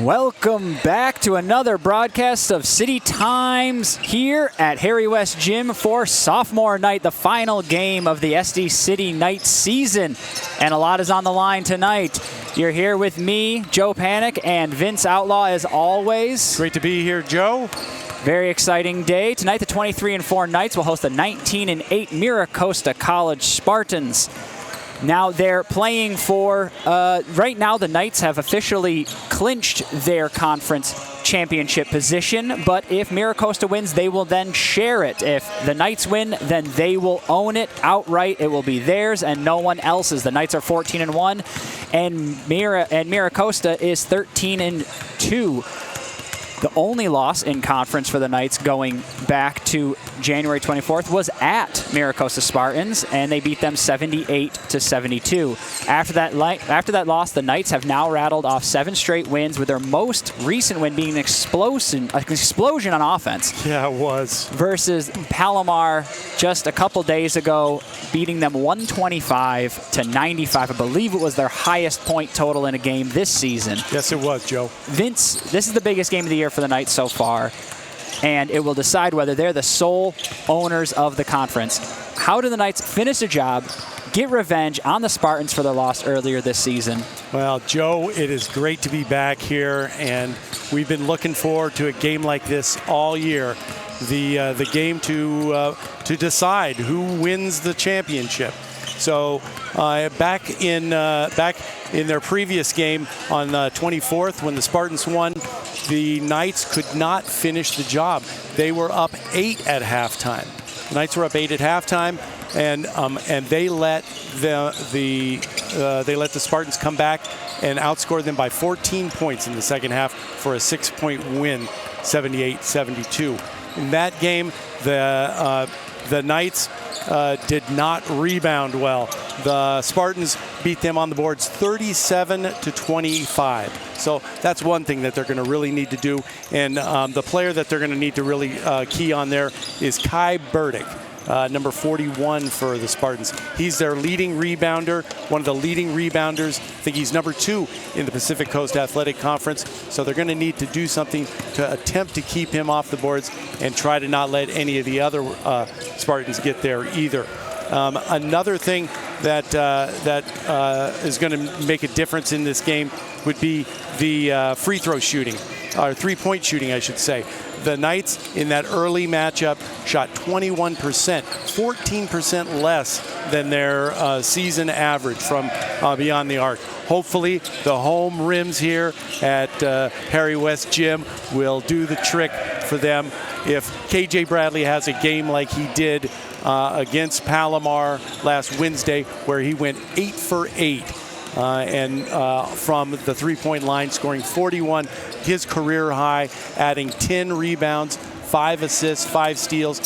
Welcome back to another broadcast of City Times here at Harry West Gym for sophomore night, the final game of the SD City night season. And a lot is on the line tonight. You're here with me, Joe Panek, and Vince Outlaw as always. Great to be here, Joe. Very exciting day. Tonight, the 23-4 Knights will host the 19-8 MiraCosta College Spartans. Now they're playing for, right now the Knights have officially clinched their conference championship position, but if MiraCosta wins, they will then share it. If the Knights win, then they will own it outright. It will be theirs and no one else's. The Knights are 14-1, and MiraCosta is 13-2. The only loss in conference for the Knights going back to January 24th was at MiraCosta Spartans, and they beat them 78-72. After that loss, the Knights have now rattled off 7 straight wins, with their most recent win being an explosion on offense. Yeah, it was. Versus Palomar just a couple days ago, beating them 125-95. I believe it was their highest point total in a game this season. Yes, it was, Joe. Vince, this is the biggest game of the year for the Knights so far, and it will decide whether they're the sole owners of the conference. How do the Knights finish the job, get revenge on the Spartans for their loss earlier this season? Well, Joe, it is great to be back here, and we've been looking forward to a game like this all year. The game to decide who wins the championship. So back in their previous game on the 24th, when the Spartans won, the Knights could not finish the job. They were up 8 at halftime. The Knights were up 8 at halftime, and they let the Spartans come back and outscore them by 14 points in the second half for a 6-point win, 78-72. In that game, the Knights did not rebound well. The Spartans beat them on the boards 37-25. So that's one thing that they're going to really need to do. And the player that they're going to need to really key on there is Kai Burdick, number 41 for the Spartans. He's their leading rebounder, one of the leading rebounders. I think he's number 2 in the Pacific Coast Athletic Conference. So they're going to need to do something to attempt to keep him off the boards and try to not let any of the other Spartans get there either. Another thing that is going to make a difference in this game would be the free throw shooting, or three-point shooting, I should say. The Knights in that early matchup shot 21%, 14% less than their season average from beyond the arc. Hopefully, the home rims here at Harry West Gym will do the trick for them. If KJ Bradley has a game like he did against Palomar last Wednesday, where he went 8 for 8 from the three-point line, scoring 41, his career high, adding 10 rebounds, 5 assists, 5 steals,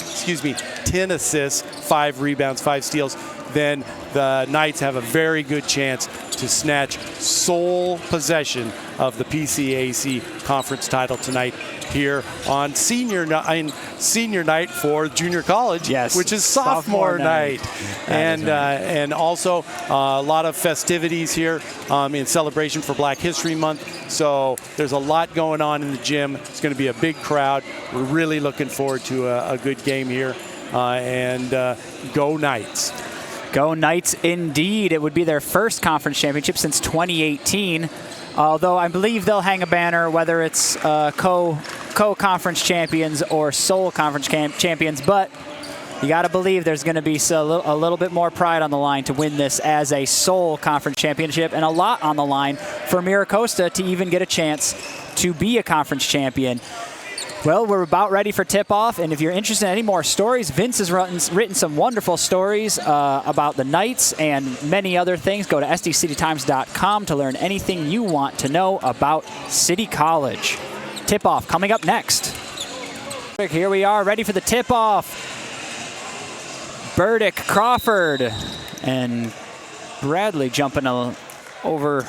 10 assists, 5 rebounds, 5 steals, then the Knights have a very good chance to snatch sole possession of the PCAC conference title tonight here on senior night for junior college, yes, which is sophomore night. And also a lot of festivities here in celebration for Black History Month. So there's a lot going on in the gym. It's going to be a big crowd. We're really looking forward to a good game here. And go Knights. Go Knights indeed. It would be their first conference championship since 2018. Although I believe they'll hang a banner, whether it's co-conference champions or sole conference champions. But you got to believe there's going to be a little bit more pride on the line to win this as a sole conference championship, and a lot on the line for MiraCosta to even get a chance to be a conference champion. Well, we're about ready for tip-off, and if you're interested in any more stories, Vince has written some wonderful stories about the Knights and many other things. Go to sdcitytimes.com to learn anything you want to know about City College. Tip-off coming up next. Here we are, ready for the tip-off. Burdick, Crawford, and Bradley jumping over.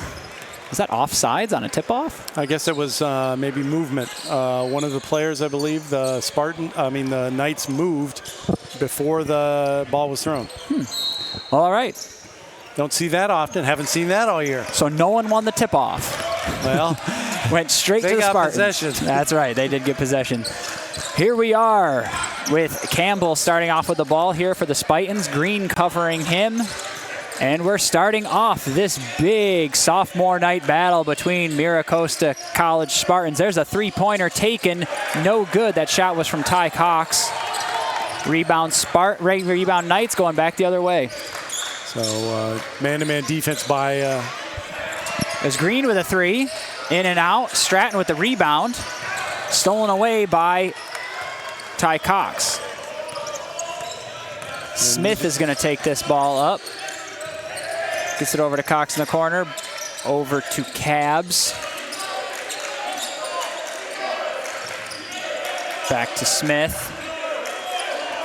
Was that offsides on a tip-off? I guess it was maybe movement. One of the players, I believe, the Knights moved before the ball was thrown. All right. Don't see that often. Haven't seen that all year. So no one won the tip-off. Well, Went straight to the Spartans. Possession. That's right. They did get possession. Here we are with Campbell starting off with the ball here for the Spartans. Green covering him. And we're starting off this big sophomore night battle between MiraCosta College Spartans. There's a three-pointer taken. No good. That shot was from Ty Cox. Rebound Knights going back the other way. So man-to-man defense by... There's Green with a three. In and out. Stratton with the rebound. Stolen away by Ty Cox. Smith is going to take this ball up. Gets it over to Cox in the corner. Over to Cabs. Back to Smith.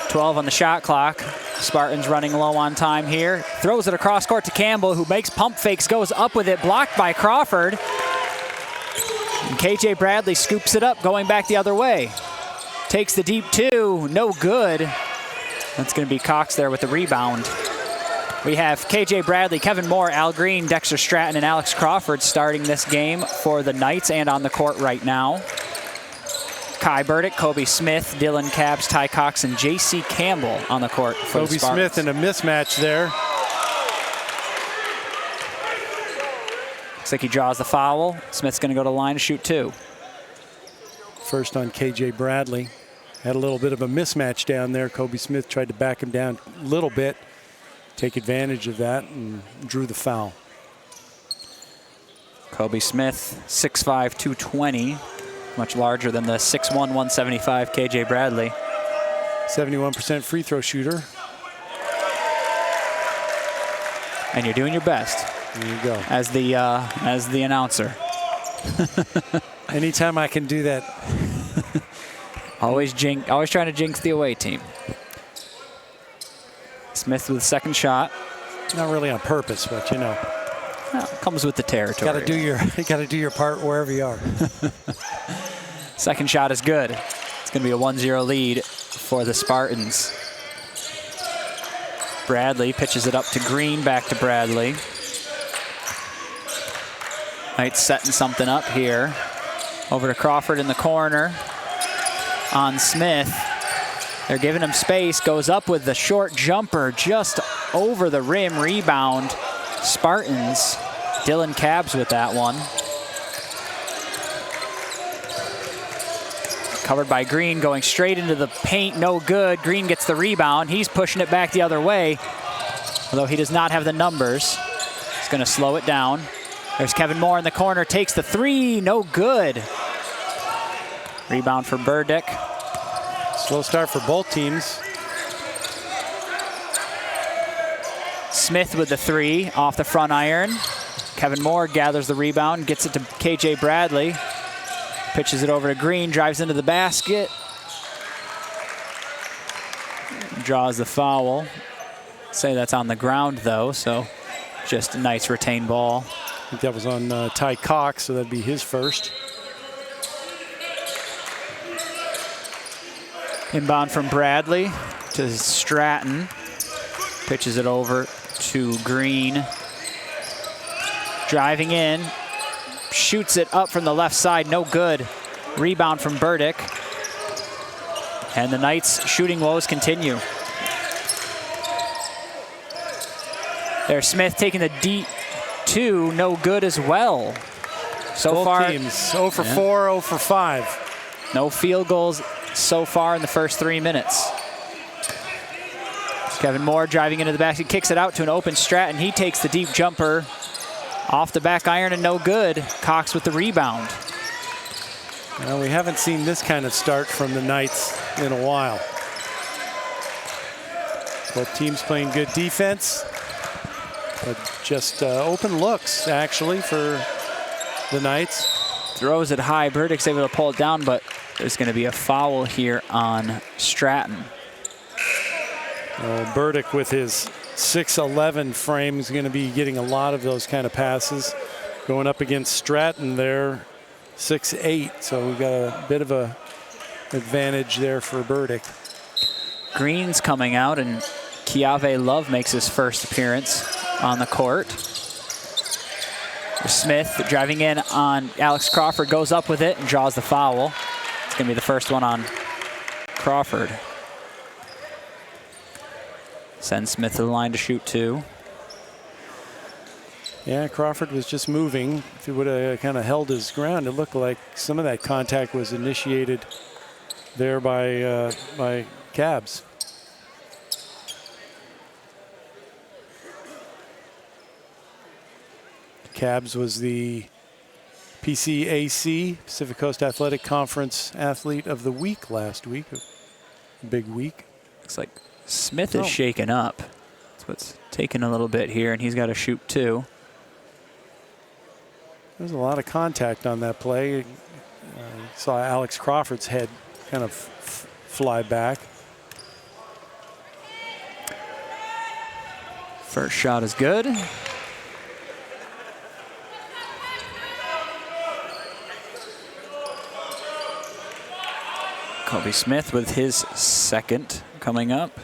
12 on the shot clock. Spartans running low on time here. Throws it across court to Campbell, who makes pump fakes, goes up with it, blocked by Crawford. And KJ Bradley scoops it up, going back the other way. Takes the deep two, no good. That's going to be Cox there with the rebound. We have KJ Bradley, Kevin Moore, Al Green, Dexter Stratton, and Alex Crawford starting this game for the Knights and on the court right now. Kai Burdick, Kobe Smith, Dylan Cabs, Ty Cox, and J.C. Campbell on the court for Kobe the Spartans. Smith in a mismatch there. Looks like he draws the foul. Smith's going to go to the line to shoot two. First on KJ Bradley. Had a little bit of a mismatch down there. Kobe Smith tried to back him down a little bit, take advantage of that, and drew the foul. Kobe Smith, 6'5", 220. Much larger than the 6'1", 175 KJ Bradley. 71% free throw shooter. And you're doing your best. There you go. As the announcer. Anytime I can do that. Always trying to jinx the away team. Smith with the second shot. Not really on purpose, but you know. Well, comes with the territory. You gotta do your part wherever you are. Second shot is good. It's going to be a 1-0 lead for the Spartans. Bradley pitches it up to Green, back to Bradley. Knights setting something up here. Over to Crawford in the corner. On Smith. They're giving him space. Goes up with the short jumper just over the rim. Rebound. Spartans. Dylan Cabs with that one. Covered by Green, going straight into the paint, no good. Green gets the rebound. He's pushing it back the other way, although he does not have the numbers. He's going to slow it down. There's Kevin Moore in the corner, takes the three, no good. Rebound for Burdick. Slow start for both teams. Smith with the three off the front iron. Kevin Moore gathers the rebound, gets it to KJ Bradley. Pitches it over to Green, drives into the basket. Draws the foul. Say that's on the ground though, so just a nice retained ball. I think that was on Ty Cox, so that'd be his first. Inbound from Bradley to Stratton. Pitches it over to Green. Driving in. Shoots it up from the left side, no good. Rebound from Burdick. And the Knights' shooting woes continue. There's Smith taking the deep two, no good as well. So both far, teams 0 for 4, 0 for 5. No field goals so far in the first 3 minutes. Kevin Moore driving into the basket, kicks it out to an open Stratton. He takes the deep jumper. Off the back iron and no good. Cox with the rebound. Well, we haven't seen this kind of start from the Knights in a while. Both teams playing good defense, but just open looks, actually, for the Knights. Throws it high. Burdick's able to pull it down, but there's going to be a foul here on Stratton. Burdick with his 6'11" frame is going to be getting a lot of those kind of passes. Going up against Stratton there, 6'8", so we've got a bit of a advantage there for Burdick. Green's coming out, and Kiave Love makes his first appearance on the court. Smith driving in on Alex Crawford, goes up with it and draws the foul. It's going to be the first one on Crawford. Sends Smith to the line to shoot 2. Yeah, Crawford was just moving. If he would have kind of held his ground, it looked like some of that contact was initiated there by Cabs. Cabs was the PCAC, Pacific Coast Athletic Conference Athlete of the Week last week. A big week. Looks like Smith is shaken up. That's what's taking a little bit here, and he's got to shoot 2. There's a lot of contact on that play. Saw Alex Crawford's head kind of fly back. First shot is good. Kobe Smith with his second coming up.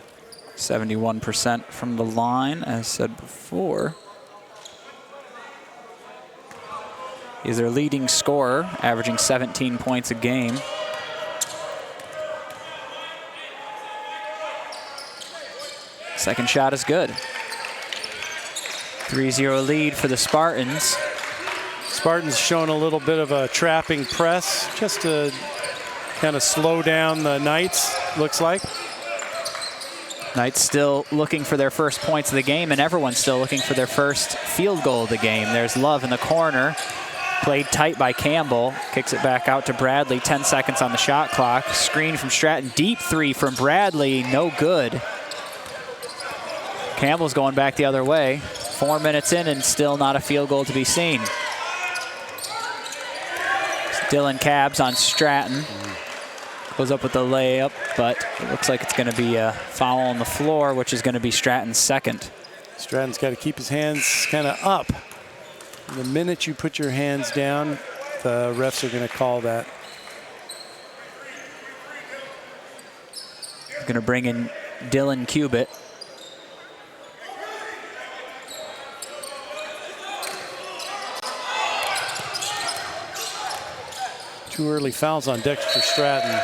71% from the line, as said before. He's their leading scorer, averaging 17 points a game. Second shot is good. 3-0 lead for the Spartans. Spartans showing a little bit of a trapping press, just to kind of slow down the Knights, looks like. Knights still looking for their first points of the game, and everyone's still looking for their first field goal of the game. There's Love in the corner. Played tight by Campbell. Kicks it back out to Bradley. 10 seconds on the shot clock. Screen from Stratton. Deep 3 from Bradley. No good. Campbell's going back the other way. 4 minutes in and still not a field goal to be seen. Dylan Cabs on Stratton. Goes up with the layup, but it looks like it's going to be a foul on the floor, which is going to be Stratton's second. Stratton's got to keep his hands kind of up. The minute you put your hands down, the refs are going to call that. Going to bring in Dylan Cubitt. Two early fouls on Dexter Stratton.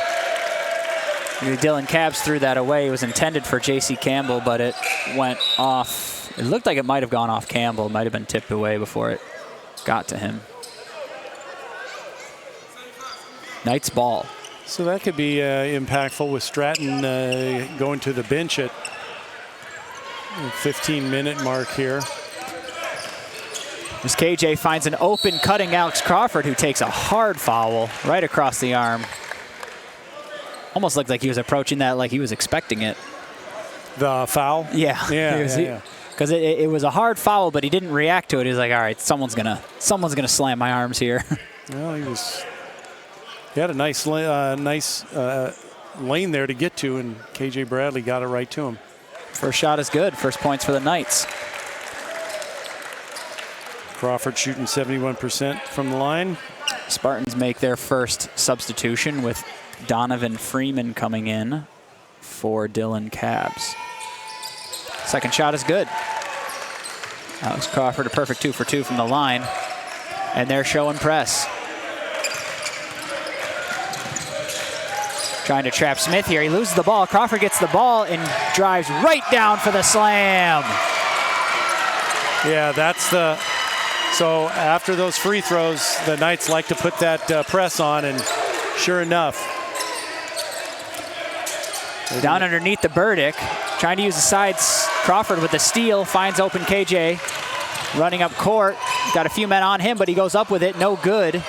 Dylan Cabs threw that away. It was intended for J.C. Campbell, but it went off. It looked like it might have gone off Campbell. It might have been tipped away before it got to him. Knights ball. So that could be impactful with Stratton going to the bench at 15-minute mark here. As KJ finds an open cutting Alex Crawford, who takes a hard foul right across the arm. Almost looked like he was approaching that like he was expecting it. The foul? Yeah. Yeah. Because it was a hard foul, but he didn't react to it. He was like, all right, someone's gonna slam my arms here. Well, he had a nice lane there to get to, and KJ Bradley got it right to him. First shot is good. First points for the Knights. Crawford shooting 71% from the line. Spartans make their first substitution with Donovan Freeman coming in for Dylan Cabs. Second shot is good. Alex Crawford, a perfect 2 for 2 from the line. And they're showing press. Trying to trap Smith here. He loses the ball. Crawford gets the ball and drives right down for the slam. Yeah, that's the... So after those free throws, the Knights like to put that press on, and sure enough. Down underneath the Burdick. Trying to use the sides. Crawford with the steal. Finds open KJ. Running up court. Got a few men on him, but he goes up with it. No good.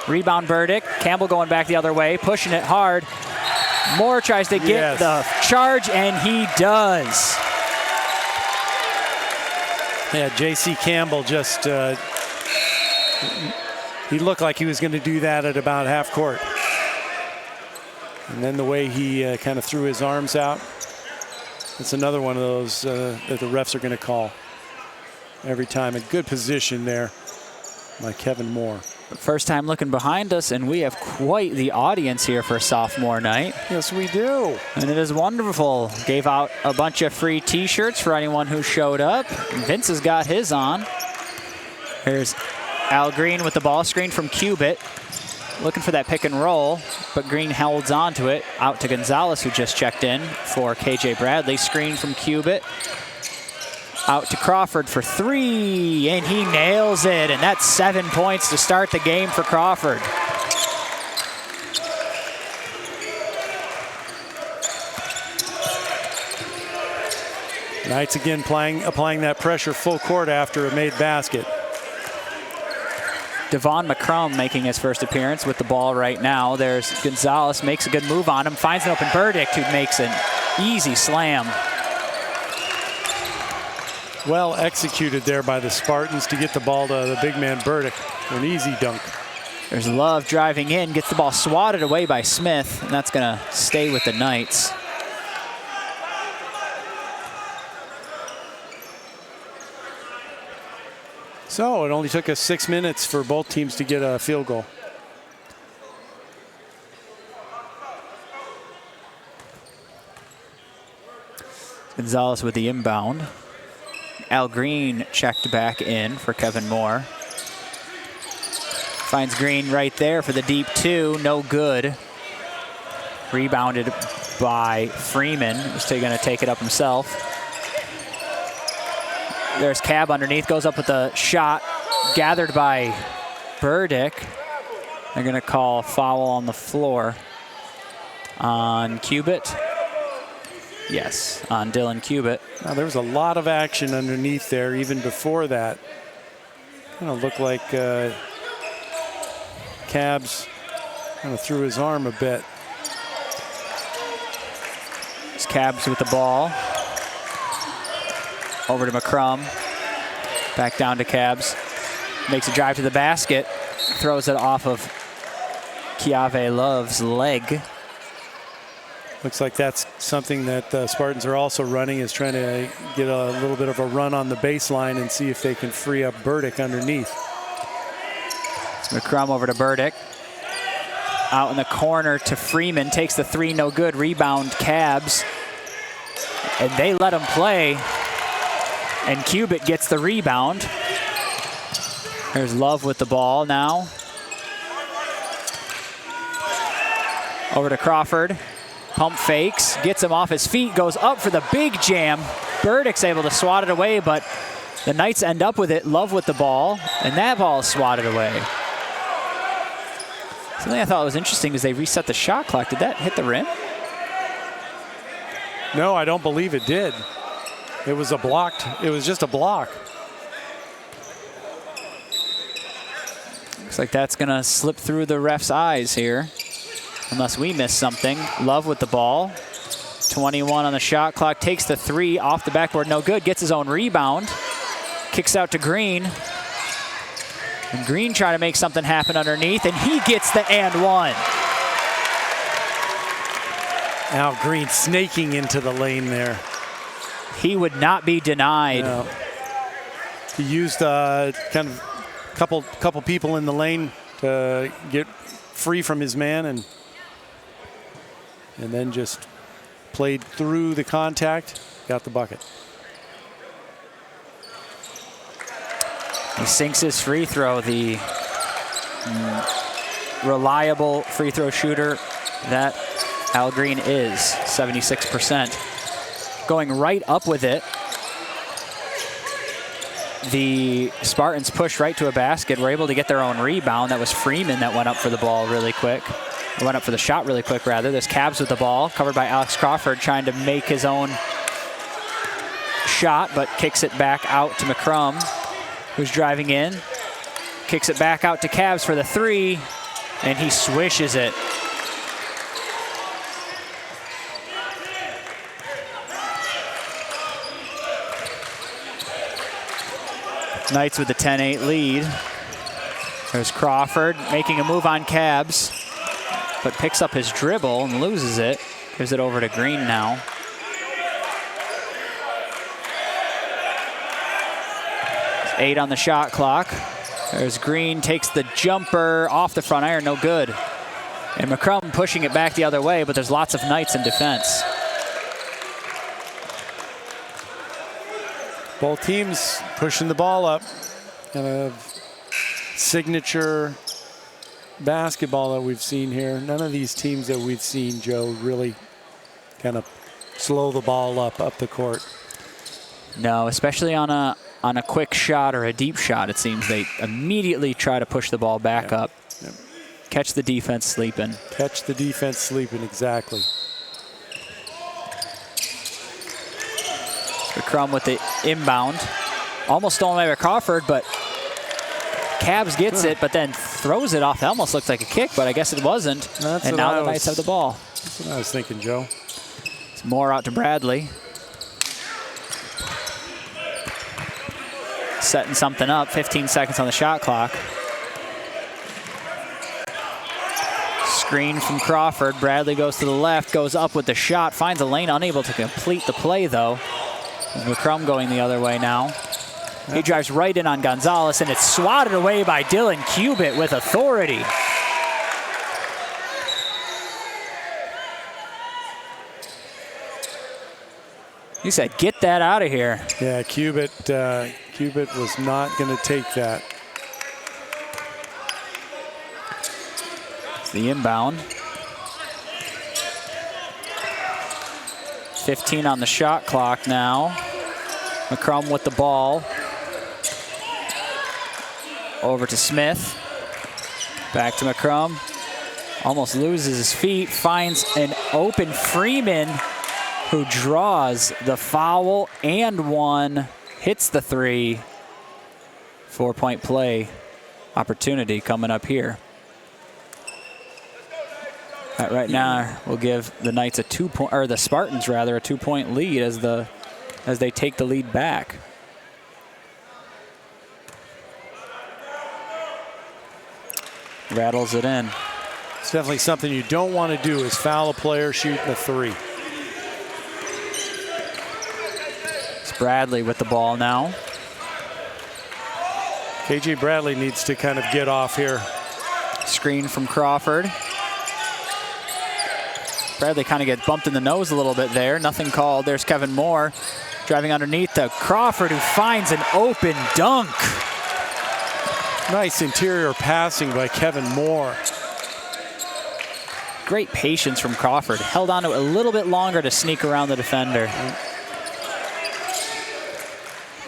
Rebound Burdick. Campbell going back the other way. Pushing it hard. Moore tries to get the charge, and he does. Yeah, J.C. Campbell just, he looked like he was going to do that at about half court. And then the way he kind of threw his arms out, it's another one of those that the refs are going to call every time. A good position there by Kevin Moore. First time looking behind us, and we have quite the audience here for sophomore night. Yes, we do. And it is wonderful. Gave out a bunch of free t-shirts for anyone who showed up. Vince has got his on. Here's Al Green with the ball screen from Cubitt. Looking for that pick and roll, but Green holds on to it. Out to Gonzalez, who just checked in for KJ Bradley. Screen from Cubitt. Out to Crawford for 3, and he nails it. And that's 7 points to start the game for Crawford. Knights again applying that pressure full court after a made basket. Devon McCrum making his first appearance with the ball right now. There's Gonzalez, makes a good move on him, finds an open Burdick, who makes an easy slam. Well executed there by the Spartans to get the ball to the big man Burdick. An easy dunk. There's Love driving in, gets the ball swatted away by Smith, and that's going to stay with the Knights. So it only took us 6 minutes for both teams to get a field goal. Gonzalez with the inbound. Al Green checked back in for Kevin Moore. Finds Green right there for the deep 2, no good. Rebounded by Freeman, who's going to take it up himself. There's Cab underneath, goes up with the shot, gathered by Burdick. They're going to call foul on the floor on Cubitt. Yes, on Dylan Cubitt. Now, there was a lot of action underneath there even before that. Kind of looked like Cabs kind of threw his arm a bit. It's Cabs with the ball. Over to McCrum. Back down to Cabs. Makes a drive to the basket. Throws it off of Kiave Love's leg. Looks like that's something that the Spartans are also running, is trying to get a little bit of a run on the baseline and see if they can free up Burdick underneath. It's McCrum over to Burdick. Out in the corner to Freeman. Takes the 3, no good. Rebound Cabs. And they let him play. And Cubitt gets the rebound. There's Love with the ball now. Over to Crawford. Pump fakes, gets him off his feet, goes up for the big jam. Burdick's able to swat it away, but the Knights end up with it. Love with the ball, and that ball is swatted away. Something I thought was interesting is they reset the shot clock. Did that hit the rim? No, I don't believe it did. It was just a block. Looks like that's gonna slip through the ref's eyes here, unless we miss something. Love with the ball. 21 on the shot clock, takes the 3 off the backboard, no good, gets his own rebound. Kicks out to Green. And Green trying to make something happen underneath, and he gets the and 1. Al Green snaking into the lane there. He would not be denied. No. He used kind of couple people in the lane to get free from his man, and then just played through the contact, got the bucket. He sinks his free throw, the reliable free throw shooter that Al Green is, 76%. Going right up with it. The Spartans push right to a basket. Were able to get their own rebound. That was Freeman that went up for the ball really quick. Went up for the shot really quick, rather. There's Cabs with the ball, covered by Alex Crawford, trying to make his own shot, but kicks it back out to McCrum, who's driving in. Kicks it back out to Cabs for the 3, and he swishes it. Knights with the 10-8 lead. There's Crawford making a move on Cabs, but picks up his dribble and loses it. Gives it over to Green now. There's 8 on the shot clock. There's Green, takes the jumper off the front iron, no good. And McCrum pushing it back the other way, but there's lots of Knights in defense. Both teams pushing the ball up. Kind of signature basketball that we've seen here. None of these teams that we've seen, Joe, really kind of slow the ball up the court. No, especially on a quick shot or a deep shot, it seems they immediately try to push the ball back up. Yep. Catch the defense sleeping. Catch the defense sleeping, exactly. McCrum with the inbound. Almost stolen away by Crawford, but Cavs gets it, but then throws it off. It almost looked like a kick, but I guess it wasn't. And now the Knights have the ball. That's what I was thinking, Joe. It's more out to Bradley. Setting something up, 15 seconds on the shot clock. Screen from Crawford. Bradley goes to the left, goes up with the shot, finds a lane, unable to complete the play though. McCrum going the other way now. He drives right in on Gonzalez, and it's swatted away by Dylan Cubitt with authority. He said, get that out of here. Yeah, Cubitt was not going to take that. It's the inbound. 15 on the shot clock now. McCrum with the ball. Over to Smith. Back to McCrum. Almost loses his feet. Finds an open Freeman, who draws the foul and one. Hits the three. 4-point play opportunity coming up here. Right now, we'll give the Knights a 2-point, or the Spartans rather, a 2-point lead as they take the lead back. Rattles it in. It's definitely something you don't want to do is foul a player shooting a three. It's Bradley with the ball now. KJ Bradley needs to kind of get off here. Screen from Crawford. Bradley kind of gets bumped in the nose a little bit there. Nothing called. There's Kevin Moore driving underneath to Crawford, who finds an open dunk. Nice interior passing by Kevin Moore. Great patience from Crawford. Held on to it a little bit longer to sneak around the defender.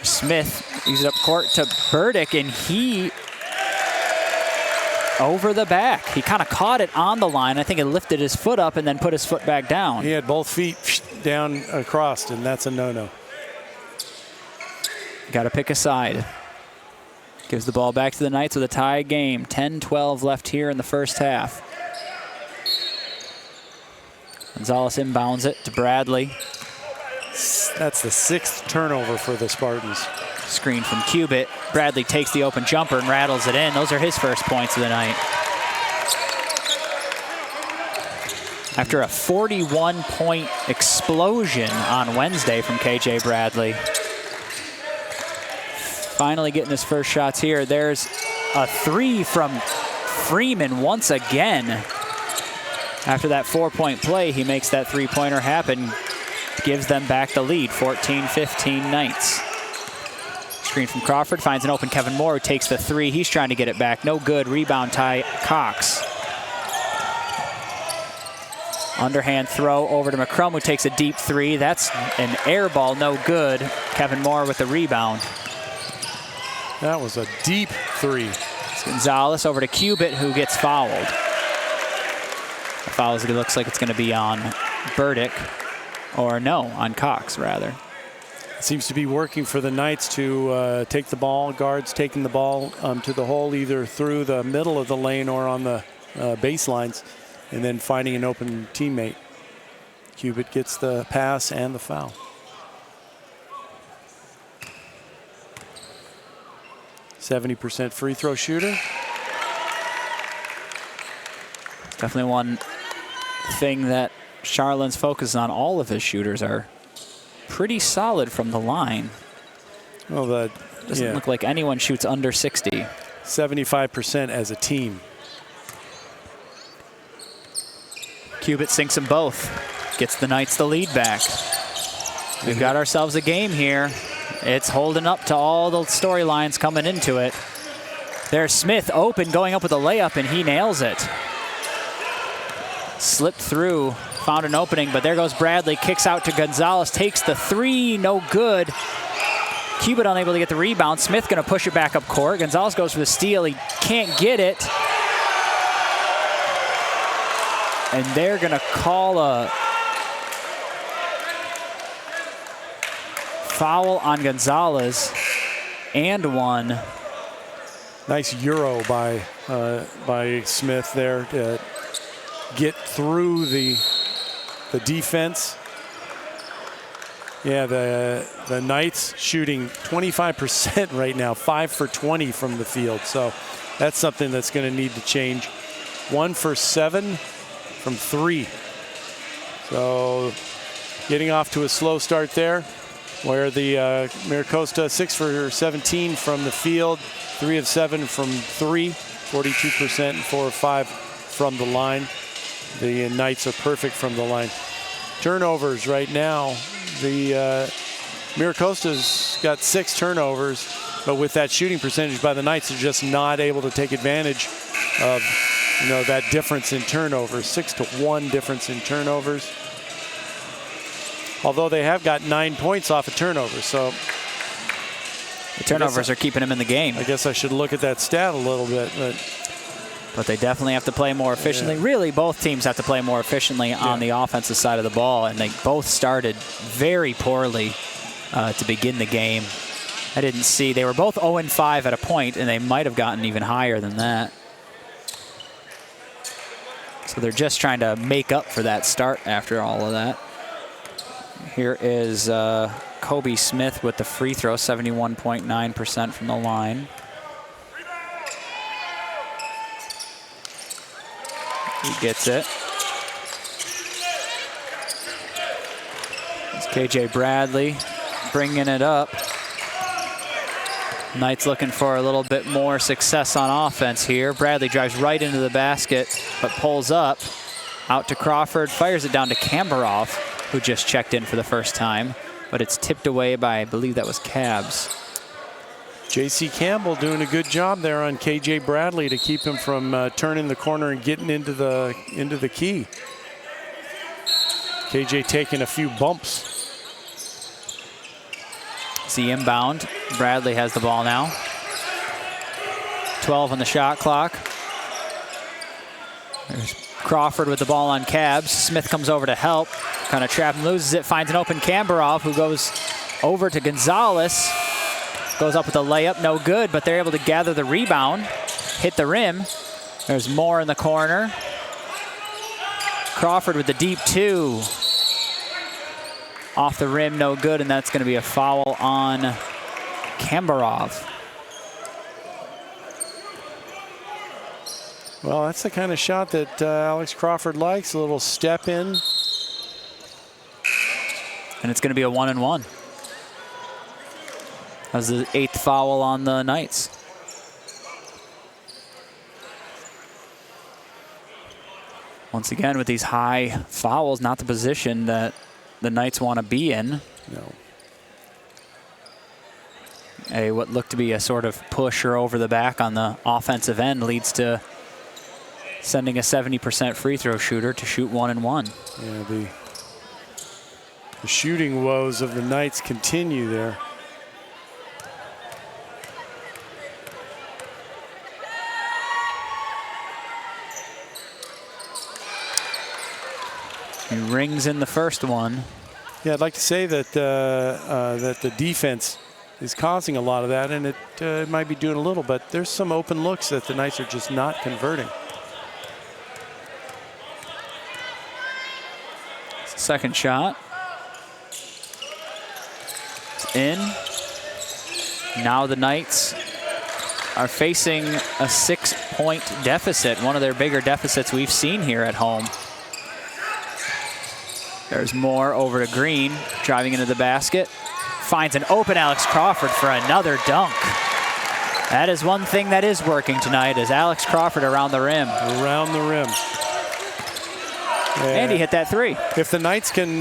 Smith uses it up court to Burdick, and he over the back. He kind of caught it on the line. I think it lifted his foot up and then put his foot back down. He had both feet down across, and that's a no-no. Got to pick a side. Gives the ball back to the Knights with a tie game. 10-12 left here in the first half. Gonzalez inbounds it to Bradley. That's the 6th turnover for the Spartans. Screen from Cubitt. Bradley takes the open jumper and rattles it in. Those are his first points of the night. After a 41-point explosion on Wednesday from KJ Bradley. Finally getting his first shots here. There's a three from Freeman once again. After that 4-point play, he makes that three-pointer happen. Gives them back the lead, 14-15 Knights. Screen from Crawford, finds an open Kevin Moore, who takes the three. He's trying to get it back. No good. Rebound, Ty Cox. Underhand throw over to McCrum, who takes a deep three. That's an air ball, no good. Kevin Moore with the rebound. That was a deep three. It's Gonzalez over to Cubitt, who gets fouled. The foul looks like it's going to be on Burdick. Or no, on Cox, rather. It seems to be working for the Knights to take the ball. Guards taking the ball to the hole, either through the middle of the lane or on the baselines, and then finding an open teammate. Cubitt gets the pass and the foul. .70% free throw shooter. Definitely one thing that Charlin's focus on. All of his shooters are pretty solid from the line. Well, doesn't look like anyone shoots under 60. 75% as a team. Cubitt sinks them both. Gets the Knights the lead back. We've got ourselves a game here. It's holding up to all the storylines coming into it. There's Smith open, going up with a layup, and he nails it. Slipped through, found an opening, but there goes Bradley, kicks out to Gonzalez, takes the three, no good. Cuban unable to get the rebound. Smith going to push it back up court. Gonzalez goes for the steal. He can't get it. And they're going to call a foul on Gonzalez and one. Nice Euro by Smith there to get through the defense. Yeah, the Knights shooting 25% right now, 5 for 20 from the field. So that's something that's going to need to change. 1 for 7 from 3. So getting off to a slow start there, where the MiraCosta 6 for 17 from the field, 3 of 7 from 3, 42%, and 4 of 5 from the line. The Knights are perfect from the line. Turnovers right now. The MiraCosta's got 6 turnovers, but with that shooting percentage by the Knights, they're just not able to take advantage of that difference in turnovers. 6-1 difference in turnovers. Although they have got 9 points off of turnovers, so the turnovers are keeping them in the game. I guess I should look at that stat a little bit, but they definitely have to play more efficiently. Yeah. Really, both teams have to play more efficiently on the offensive side of the ball, and they both started very poorly to begin the game. I didn't see. They were both 0-5 at a point, and they might have gotten even higher than that. So they're just trying to make up for that start after all of that. Here is Kobe Smith with the free throw, 71.9% from the line. He gets it. It's KJ Bradley bringing it up. Knights looking for a little bit more success on offense here. Bradley drives right into the basket, but pulls up. Out to Crawford, fires it down to Kambarov, who just checked in for the first time, but it's tipped away by, I believe that was Cabs. J.C. Campbell doing a good job there on K.J. Bradley to keep him from turning the corner and getting into the key. K.J. taking a few bumps. See inbound. Bradley has the ball now. 12 on the shot clock. There's Crawford with the ball on Cabs. Smith comes over to help. Kind of trap and loses it. Finds an open Kambarov, who goes over to Gonzalez. Goes up with a layup, no good, but they're able to gather the rebound, hit the rim. There's more in the corner. Crawford with the deep 2. Off the rim, no good, and that's going to be a foul on Kambarov. Well, that's the kind of shot that Alex Crawford likes, a little step in. And it's going to be a 1-and-1. That's the 8th foul on the Knights. Once again, with these high fouls, not the position that the Knights want to be in. No. What looked to be a sort of pusher over the back on the offensive end leads to sending a 70% free throw shooter to shoot 1-and-1. Yeah, the shooting woes of the Knights continue there. He rings in the first one. Yeah, I'd like to say that that the defense is causing a lot of that, and it might be doing a little, but there's some open looks that the Knights are just not converting. Second shot. It's in. Now the Knights are facing a 6-point deficit, one of their bigger deficits we've seen here at home. There's more over to Green, driving into the basket. Finds an open Alex Crawford for another dunk. That is one thing that is working tonight, is Alex Crawford around the rim. Around the rim. And he hit that 3. If the Knights can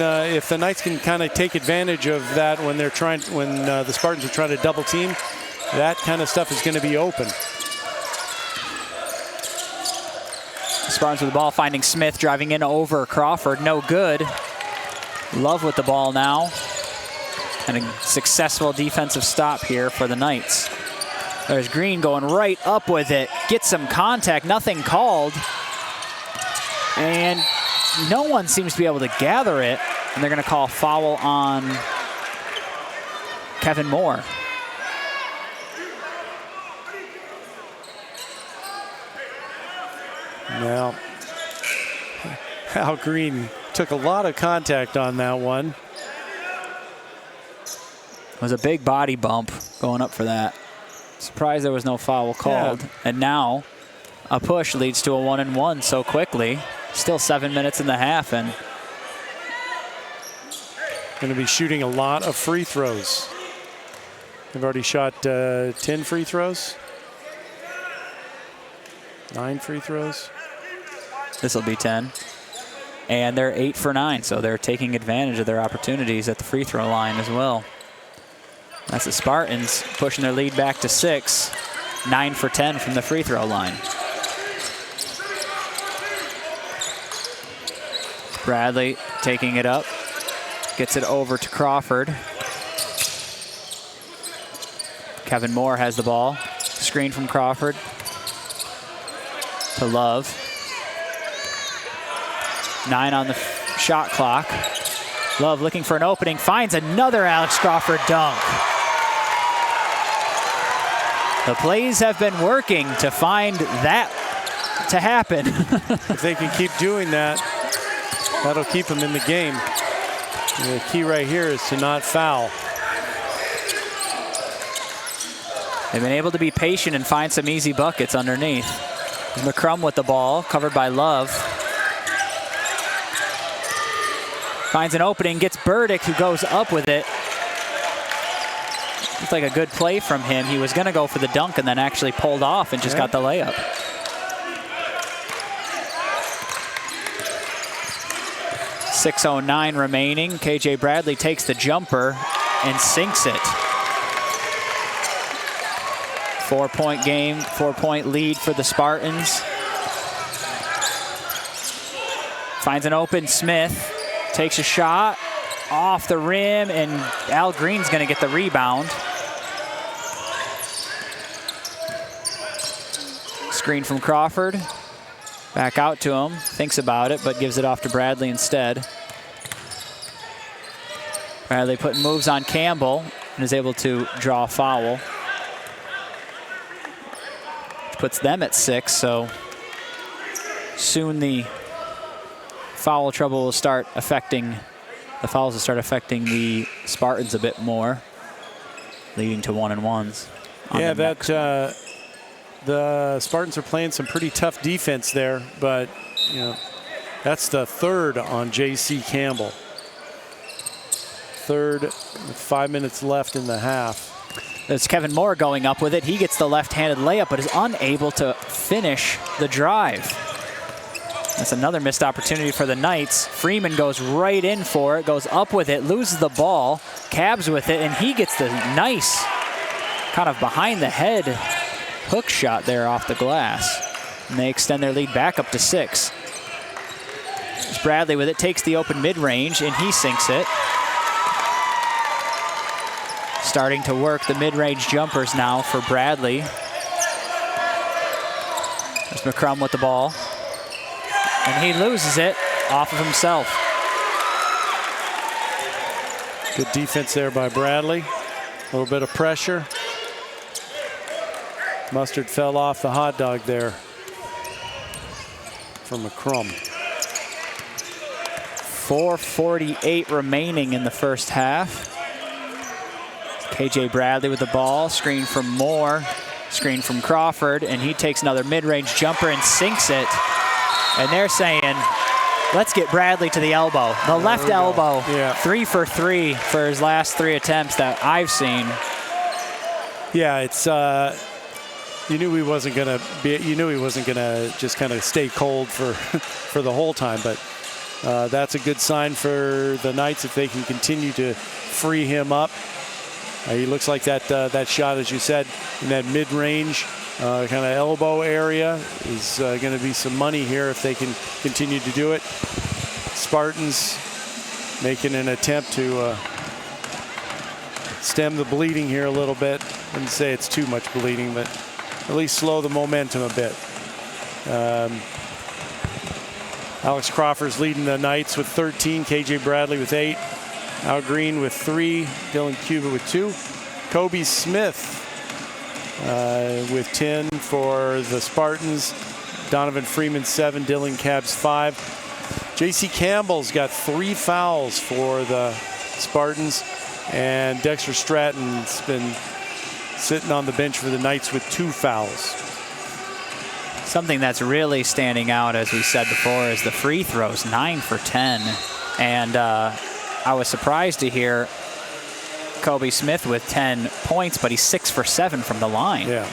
kind of take advantage of that when they're the Spartans are trying to double team, that kind of stuff is going to be open. Spartans with the ball, finding Smith, driving in over Crawford. No good. Love with the ball now. And a successful defensive stop here for the Knights. There's Green going right up with it. Gets some contact, nothing called. And no one seems to be able to gather it. And they're going to call foul on Kevin Moore. Now, Al Green took a lot of contact on that one. It was a big body bump going up for that. Surprised there was no foul called. Yeah. And now a push leads to a 1-and-1 so quickly. Still 7 minutes in the half, and going to be shooting a lot of free throws. They've already shot 10 free throws. 9 free throws. This will be 10. And they're 8 for 9, so they're taking advantage of their opportunities at the free throw line as well. That's the Spartans pushing their lead back to 6. 9 for 10 from the free throw line. Bradley taking it up. Gets it over to Crawford. Kevin Moore has the ball. Screen from Crawford to Love. 9 on the shot clock. Love looking for an opening, finds another Alex Crawford dunk. The plays have been working to find that to happen. If they can keep doing that, that'll keep them in the game. And the key right here is to not foul. They've been able to be patient and find some easy buckets underneath. McCrum with the ball, covered by Love. Finds an opening, gets Burdick, who goes up with it. Looks like a good play from him. He was going to go for the dunk and then actually pulled off and just got the layup. .609 remaining. KJ Bradley takes the jumper and sinks it. 4-point game, 4-point lead for the Spartans. Finds an open Smith. Takes a shot off the rim, and Al Green's going to get the rebound. Screen from Crawford. Back out to him. Thinks about it, but gives it off to Bradley instead. Bradley putting moves on Campbell and is able to draw a foul. Which puts them at 6, so soon the foul trouble will start affecting, the fouls will start affecting the Spartans a bit more, leading to 1-and-1s. Yeah, the Spartans are playing some pretty tough defense there, but you know, that's the third on J.C. Campbell. Third, with 5 minutes left in the half. There's Kevin Moore going up with it. He gets the left-handed layup, but is unable to finish the drive. That's another missed opportunity for the Knights. Freeman goes right in for it, goes up with it, loses the ball, cabs with it, and he gets the nice kind of behind-the-head hook shot there off the glass. And they extend their lead back up to 6. There's Bradley with it, takes the open mid-range, and he sinks it. Starting to work the mid-range jumpers now for Bradley. There's McCrum with the ball. And he loses it off of himself. Good defense there by Bradley. A little bit of pressure. Mustard fell off the hot dog there from McCrum. 4:48 remaining in the first half. KJ Bradley with the ball, screen from Moore, screen from Crawford, and he takes another mid-range jumper and sinks it. And they're saying, let's get Bradley to the elbow. The left elbow, 3 for 3 for his last 3 attempts that I've seen. Yeah, it's you knew he wasn't gonna just kind of stay cold for the whole time, but that's a good sign for the Knights if they can continue to free him up. He looks like that shot, as you said, in that mid-range kind of elbow area is going to be some money here if they can continue to do it. Spartans making an attempt to stem the bleeding here a little bit. I wouldn't say it's too much bleeding, but at least slow the momentum a bit. Alex Crawford's leading the Knights with 13, KJ Bradley with 8, Al Green with 3, Dylan Cuba with 2, Kobe Smith with 10 for the Spartans, Donovan Freeman 7, Dylan Cabs 5. J.C. Campbell's got 3 fouls for the Spartans, and Dexter Stratton's been sitting on the bench for the Knights with 2 fouls. Something that's really standing out, as we said before, is the free throws, 9 for 10. And I was surprised to hear Kobe Smith with 10 points, but he's 6 for 7 from the line. Yeah,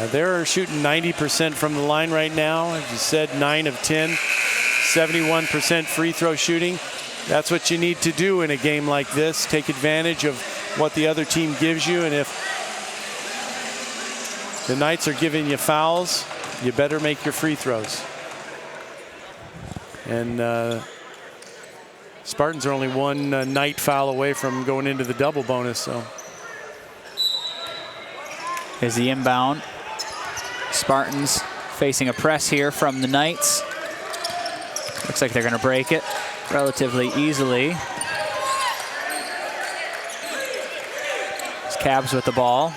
they're shooting 90% from the line right now. As you said, 9 of 10, 71% free throw shooting. That's what you need to do in a game like this. Take advantage of what the other team gives you, and if the Knights are giving you fouls, you better make your free throws. And Spartans are only 1 Knight foul away from going into the double bonus. So here's the inbound. Spartans facing a press here from the Knights. Looks like they're going to break it relatively easily. It's Cabs with the ball.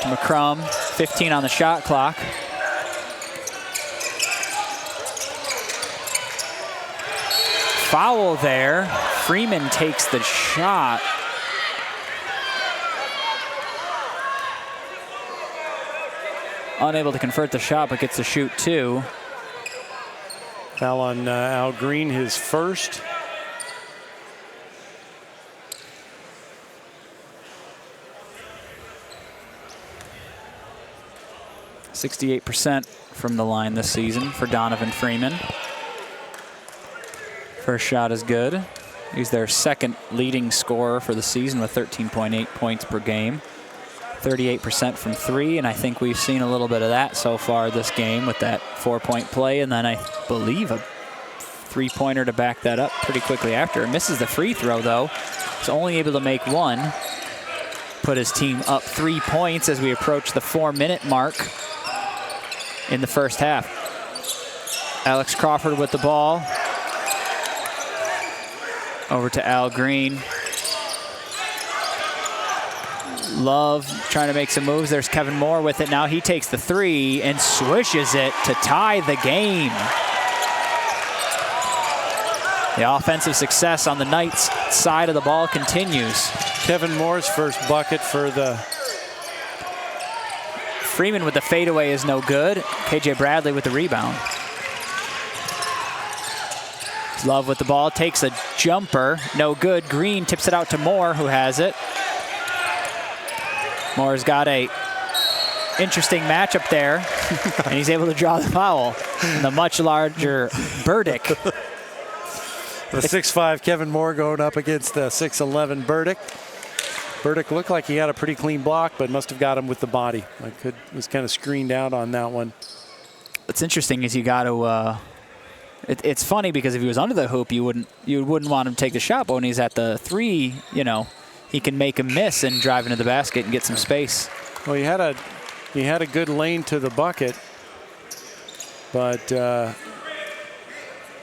To McCrum, 15 on the shot clock. Foul there. Freeman takes the shot. Unable to convert the shot, but gets to shoot 2. Foul on Al Green, his first. %68% from the line this season for Donovan Freeman. First shot is good. He's their second leading scorer for the season with 13.8 points per game. 38% from 3, and I think we've seen a little bit of that so far this game with that 4-point play, and then I believe a 3-pointer to back that up pretty quickly after. Misses the free throw, though. He's only able to make 1. Put his team up 3 points as we approach the 4-minute mark in the first half. Alex Crawford with the ball. Over to Al Green. Love trying to make some moves. There's Kevin Moore with it now. He takes the 3 and swishes it to tie the game. The offensive success on the Knights' side of the ball continues. Kevin Moore's first bucket for the... Freeman with the fadeaway is no good. KJ Bradley with the rebound. Love with the ball, takes a jumper, no good. Green tips it out to Moore, who has it. Moore's got a interesting matchup there, and he's able to draw the foul. And the much larger Burdick. The 6'5" Kevin Moore going up against the 6'11" Burdick. Burdick looked like he had a pretty clean block, but must have got him with the body. Was kind of screened out on that one. What's interesting is you got to. It's funny because if he was under the hoop, you wouldn't want him to take the shot. But when he's at the 3, he can make a miss and drive into the basket and get some space. Well, he had a good lane to the bucket, but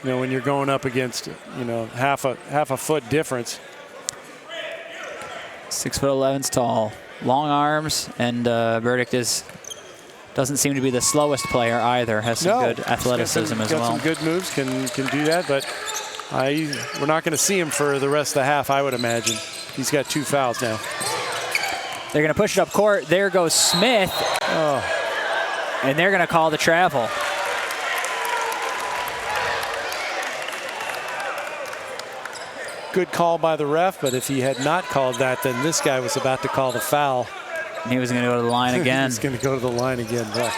when you're going up against half a foot difference. 6'11" tall, long arms, and Burdick doesn't seem to be the slowest player either. Has some good athleticism as well. Got some good moves, can do that, but we're not going to see him for the rest of the half, I would imagine. He's got 2 fouls now. They're going to push it up court. There goes Smith. Oh. And they're going to call the travel. Good call by the ref, but if he had not called that, then this guy was about to call the foul. He was going to go to the line again. He's going to go to the line again. Well,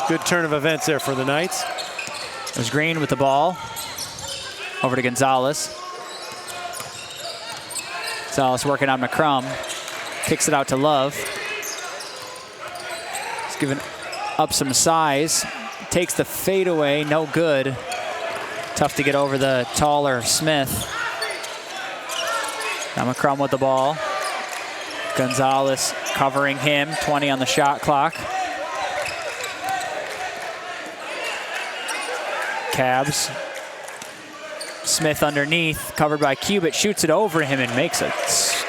good turn of events there for the Knights. It was Green with the ball. Over to Gonzalez. Gonzalez working on McCrum. Kicks it out to Love. giving up some size. Takes the fadeaway, no good. Tough to get over the taller Smith. Now McCrum with the ball. Gonzalez covering him, 20 on the shot clock. Cavs. Smith underneath, covered by Cubitt, shoots it over him and makes a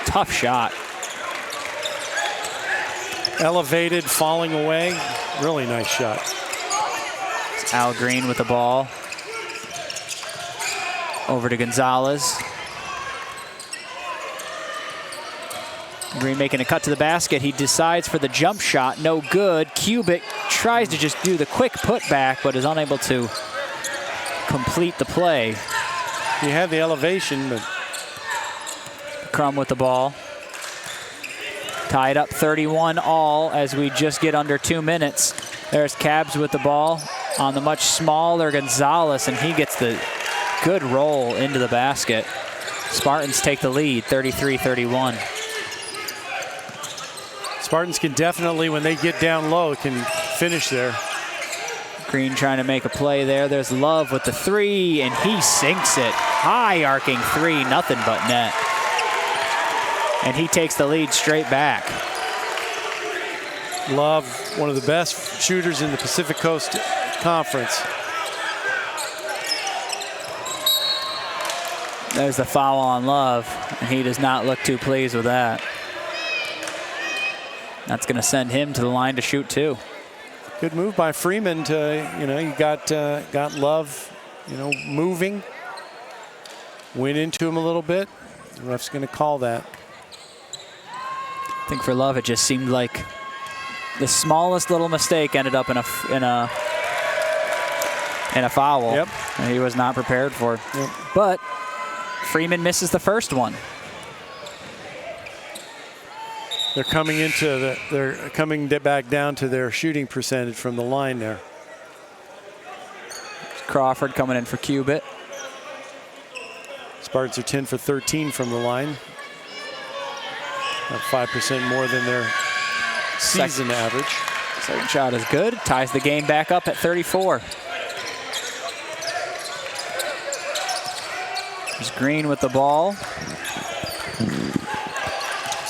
tough shot. Elevated, falling away. Really nice shot. It's Al Green with the ball. Over to Gonzalez. Green making a cut to the basket. He decides for the jump shot, no good. Cubitt tries to just do the quick putback, but is unable to complete the play. He had the elevation, but Crum with the ball. Tied up 31 all as we just get under 2 minutes. There's Cavs with the ball on the much smaller Gonzalez, and he gets the good roll into the basket. Spartans take the lead, 33-31. Spartans can definitely, when they get down low, can finish there. Green trying to make a play there. There's Love with the three, and he sinks it. High arcing three, nothing but net. And he takes the lead straight back. Love, one of the best shooters in the Pacific Coast Conference. There's the foul on Love, and he does not look too pleased with that. That's going to send him to the line to shoot two. Good move by Freeman to, you got Love, moving. Went into him a little bit. The ref's going to call that. I think for Love, it just seemed like the smallest little mistake ended up in a foul. Yep. And he was not prepared for. Yep. But Freeman misses the first one. They're coming back down to their shooting percentage from the line there. Crawford coming in for Cubitt. Spartans are 10 for 13 from the line. About 5% more than their season average. Second shot is good. Ties the game back up at 34. There's Green with the ball.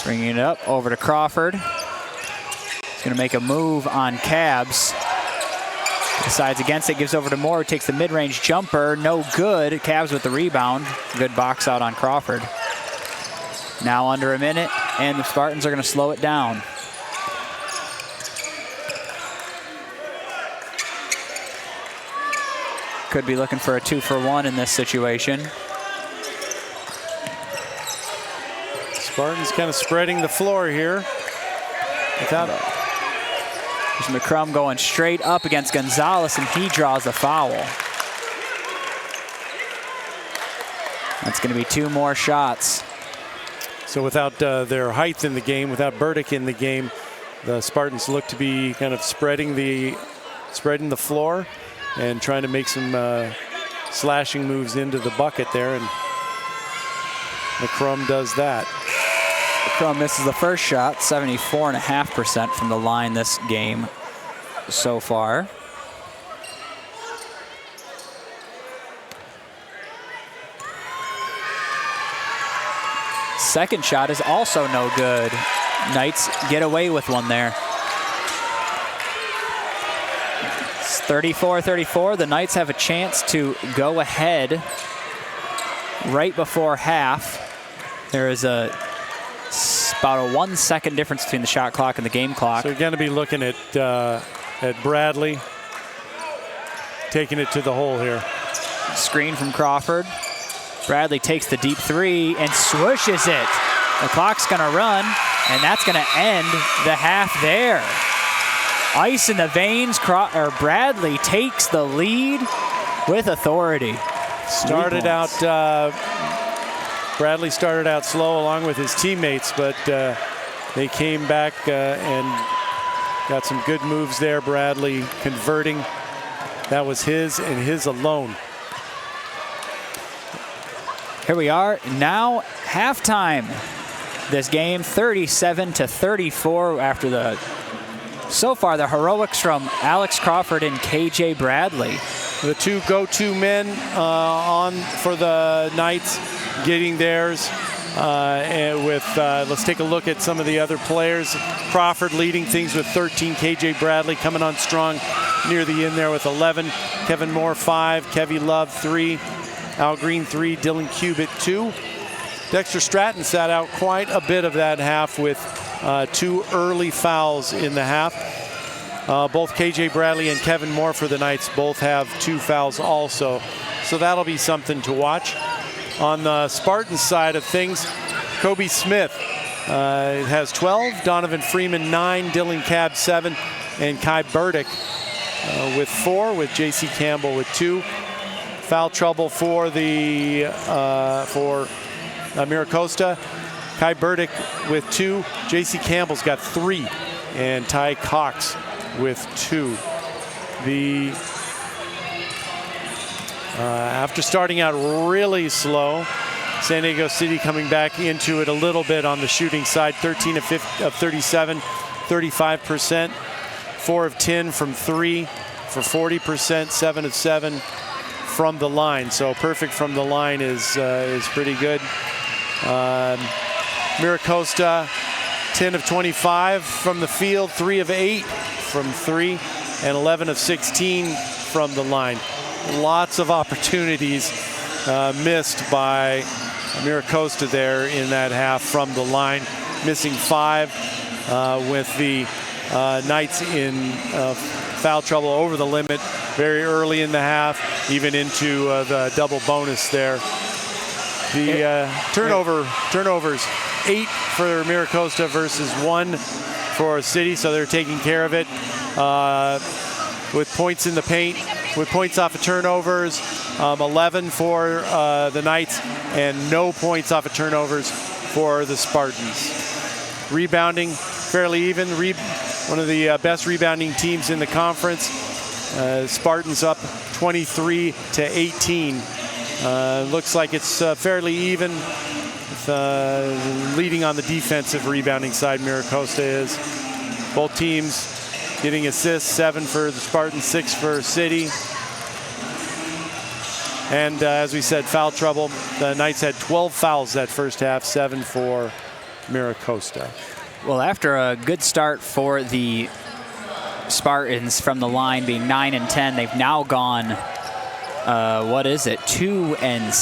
Bringing it up over to Crawford. He's going to make a move on Cavs. Decides against it, gives over to Moore, takes the mid-range jumper, no good. Cavs with the rebound. Good box out on Crawford. Now under a minute, and the Spartans are going to slow it down. Could be looking for a 2-for-1 in this situation. Spartans kind of spreading the floor here. There's McCrum going straight up against Gonzalez, and he draws a foul. That's going to be two more shots. So without their height in the game, without Burdick in the game, the Spartans look to be kind of spreading the floor and trying to make some slashing moves into the bucket there, and McCrum does that. McCrum misses the first shot, 74.5% from the line this game so far. Second shot is also no good. Knights get away with one there. It's 34-34. The Knights have a chance to go ahead right before half. There is about a 1 second difference between the shot clock and the game clock. So you're going to be looking at Bradley taking it to the hole here. Screen from Crawford. Bradley takes the deep three and swooshes it. The clock's going to run, and that's going to end the half there. Ice in the veins. Bradley takes the lead with authority. Bradley started out slow along with his teammates, but they came back and got some good moves there. Bradley converting. That was his and his alone. Here we are now, halftime. This game 37-34 after the So far, the heroics from Alex Crawford and KJ Bradley. The two go-to men on for the Knights getting theirs. And with let's take a look at some of the other players. Crawford leading things with 13. KJ Bradley coming on strong near the end there with 11. Kevin Moore 5. Kevy Love 3. Al Green 3. Dylan Cubitt 2. Dexter Stratton sat out quite a bit of that half with 2 early fouls in the half. Both KJ Bradley and Kevin Moore for the Knights both have 2 fouls also. So that'll be something to watch. On the Spartans side of things, Kobe Smith has 12, Donovan Freeman 9, Dylan Cabb 7, and Kai Burdick with 4, with J.C. Campbell with 2. Foul trouble for the MiraCosta. Kai Burdick with 2, J.C. Campbell's got 3, and Ty Cox with 2. After starting out really slow, San Diego City coming back into it a little bit on the shooting side. 13 of 37, 35%, 4 of 10 from 3 for 40%, 7 of 7 from the line. So perfect from the line is pretty good. MiraCosta, 10 of 25 from the field, 3 of 8 from 3, and 11 of 16 from the line. Lots of opportunities missed by MiraCosta there in that half from the line. Missing 5 with the Knights in foul trouble over the limit very early in the half, even into the double bonus there. The turnovers, 8 for MiraCosta versus 1 for City, so they're taking care of it with points in the paint. With points off of turnovers, 11 for the Knights, and no points off of turnovers for the Spartans. Rebounding, fairly even. One of the best rebounding teams in the conference. Spartans up 23 to 18. Looks like it's fairly even. With, leading on the defensive rebounding side, MiraCosta is. Both teams getting assists, 7 for the Spartans, 6 for City. And as we said, foul trouble. The Knights had 12 fouls that first half, 7 for MiraCosta. Well, after a good start for the Spartans from the line being 9 and 10, they've now gone, 2 and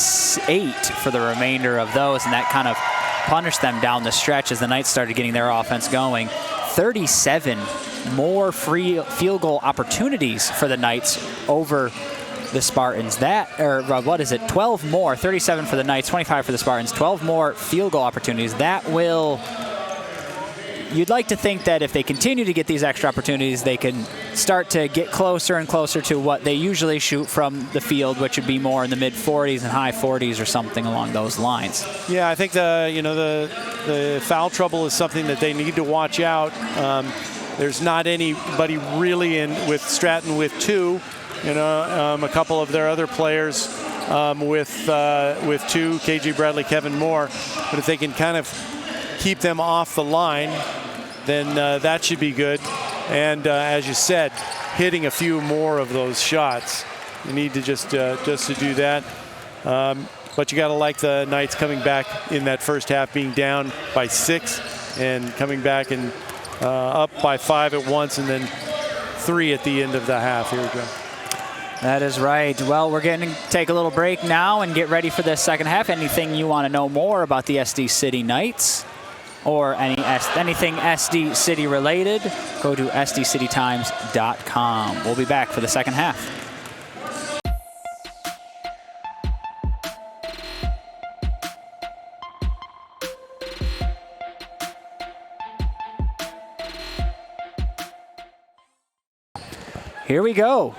8 for the remainder of those, and that kind of punished them down the stretch as the Knights started getting their offense going. 37 more free field goal opportunities for the Knights over the Spartans. 12 more, 37 for the Knights, 25 for the Spartans, 12 more field goal opportunities. That will, you'd like to think that if they continue to get these extra opportunities, they can start to get closer and closer to what they usually shoot from the field, which would be more in the mid 40s and high 40s or something along those lines. Yeah, I think the foul trouble is something that they need to watch out. There's not anybody really in with Stratton with 2. A couple of their other players with 2, KJ Bradley, Kevin Moore. But if they can kind of keep them off the line, then that should be good. And as you said, hitting a few more of those shots. You need to just to do that. But you got to like the Knights coming back in that first half, being down by 6 and coming back and up by 5 at once, and then 3 at the end of the half. Here we go. That is right. Well, we're going to take a little break now and get ready for the second half. Anything you want to know more about the SD City Knights or anything SD City related, go to sdcitytimes.com. We'll be back for the second half. Here we go.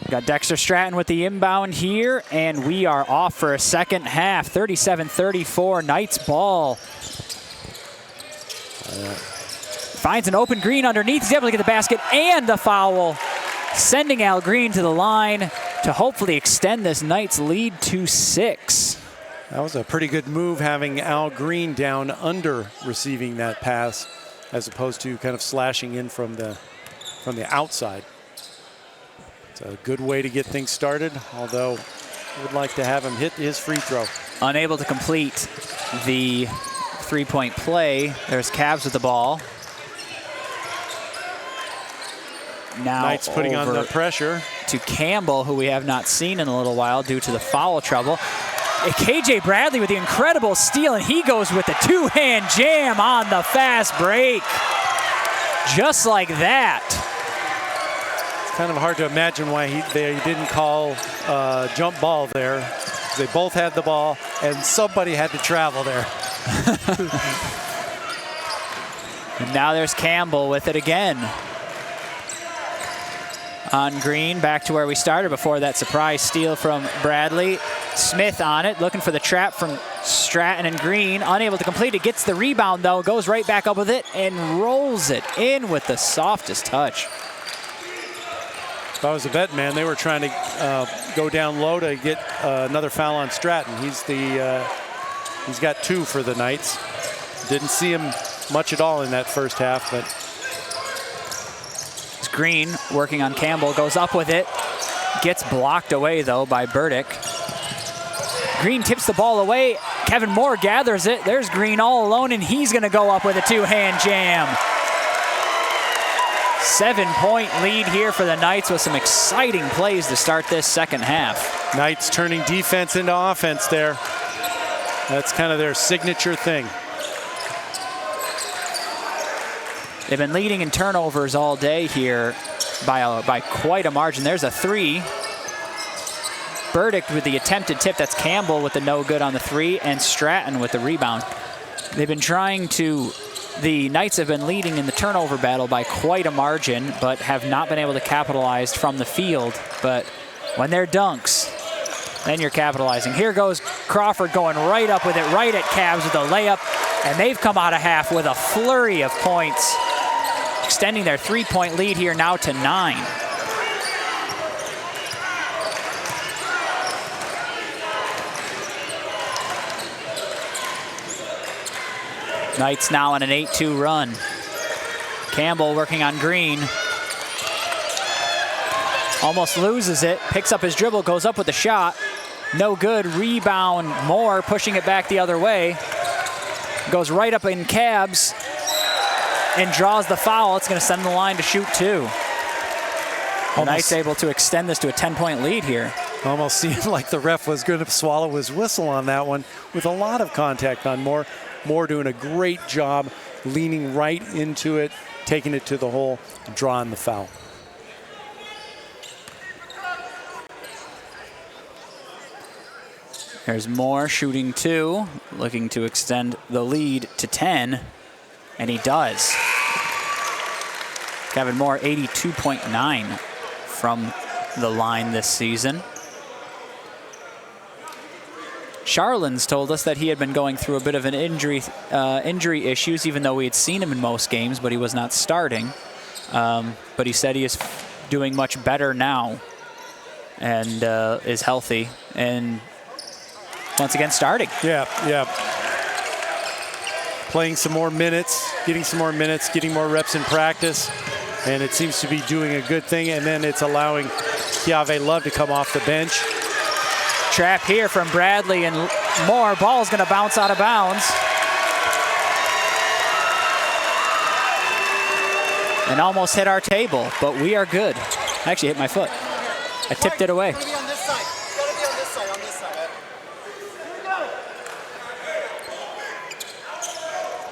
Got Dexter Stratton with the inbound here, and we are off for a second half. 37-34, Knights ball. Finds an open Green underneath. He's able to get the basket and the foul, sending Al Green to the line to hopefully extend this Knights lead to 6. That was a pretty good move, having Al Green down under receiving that pass. as opposed to kind of slashing in from the outside. It's a good way to get things started, although I would like to have him hit his free throw. Unable to complete the three-point play. There's Cavs with the ball. Now Knights putting on the pressure. To Campbell, who we have not seen in a little while due to the foul trouble. KJ Bradley with the incredible steal, and he goes with the two-hand jam on the fast break. Just like that. It's kind of hard to imagine why they didn't call jump ball there. They both had the ball, and somebody had to travel there. And now there's Campbell with it again. On Green, back to where we started before that surprise steal from Bradley. Smith on it, looking for the trap from Stratton and Green. Unable to complete it, gets the rebound though, goes right back up with it and rolls it in with the softest touch. If I was a bet man, they were trying to go down low to get another foul on Stratton. He's got 2 for the Knights. Didn't see him much at all in that first half, but Green working on Campbell, goes up with it. Gets blocked away, though, by Burdick. Green tips the ball away. Kevin Moore gathers it. There's Green all alone, and he's going to go up with a two-hand jam. 7-point lead here for the Knights with some exciting plays to start this second half. Knights turning defense into offense there. That's kind of their signature thing. They've been leading in turnovers all day here by quite a margin. There's a 3. Burdick with the attempted tip. That's Campbell with the no good on the 3, and Stratton with the rebound. They've been trying to, the Knights have been leading in the turnover battle by quite a margin, but have not been able to capitalize from the field. But when they're dunks, then you're capitalizing. Here goes Crawford going right up with it, right at Cavs with a layup, and they've come out of half with a flurry of points, extending their 3-point lead here now to 9. Knights now on an 8-2 run. Campbell working on Green. Almost loses it, picks up his dribble, goes up with the shot. No good, rebound, Moore pushing it back the other way. Goes right up in Cavs and draws the foul. It's going to send the line to shoot 2. The Knights able to extend this to a 10-point lead here. Almost seemed like the ref was going to swallow his whistle on that one with a lot of contact on Moore. Moore doing a great job leaning right into it, taking it to the hole, drawing the foul. There's Moore shooting 2, looking to extend the lead to 10, and he does. Kevin Moore, 82.9 from the line this season. Charlin's told us that he had been going through a bit of an injury issues, even though we had seen him in most games, but he was not starting. But he said he is doing much better now and is healthy and once again starting. Yeah. Playing some more minutes, getting more reps in practice, and it seems to be doing a good thing. And then it's allowing Keave Love to come off the bench. Trap here from Bradley and Moore. Ball's going to bounce out of bounds. And almost hit our table, but we are good. I actually hit my foot. I tipped it away.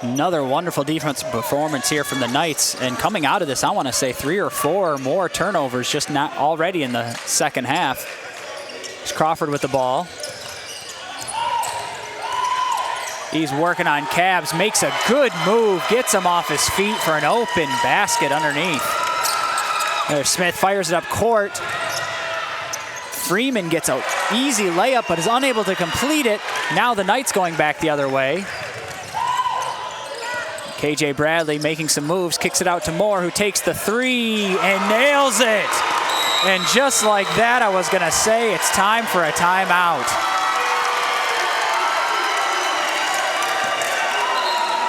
Another wonderful defensive performance here from the Knights. And coming out of this, I want to say 3 or 4 more turnovers just not already in the second half. It's Crawford with the ball. He's working on Cavs, makes a good move, gets him off his feet for an open basket underneath. There's Smith, fires it up court. Freeman gets an easy layup, but is unable to complete it. Now the Knights going back the other way. KJ Bradley making some moves, kicks it out to Moore, who takes the 3 and nails it. And just like that, I was gonna say it's time for a timeout.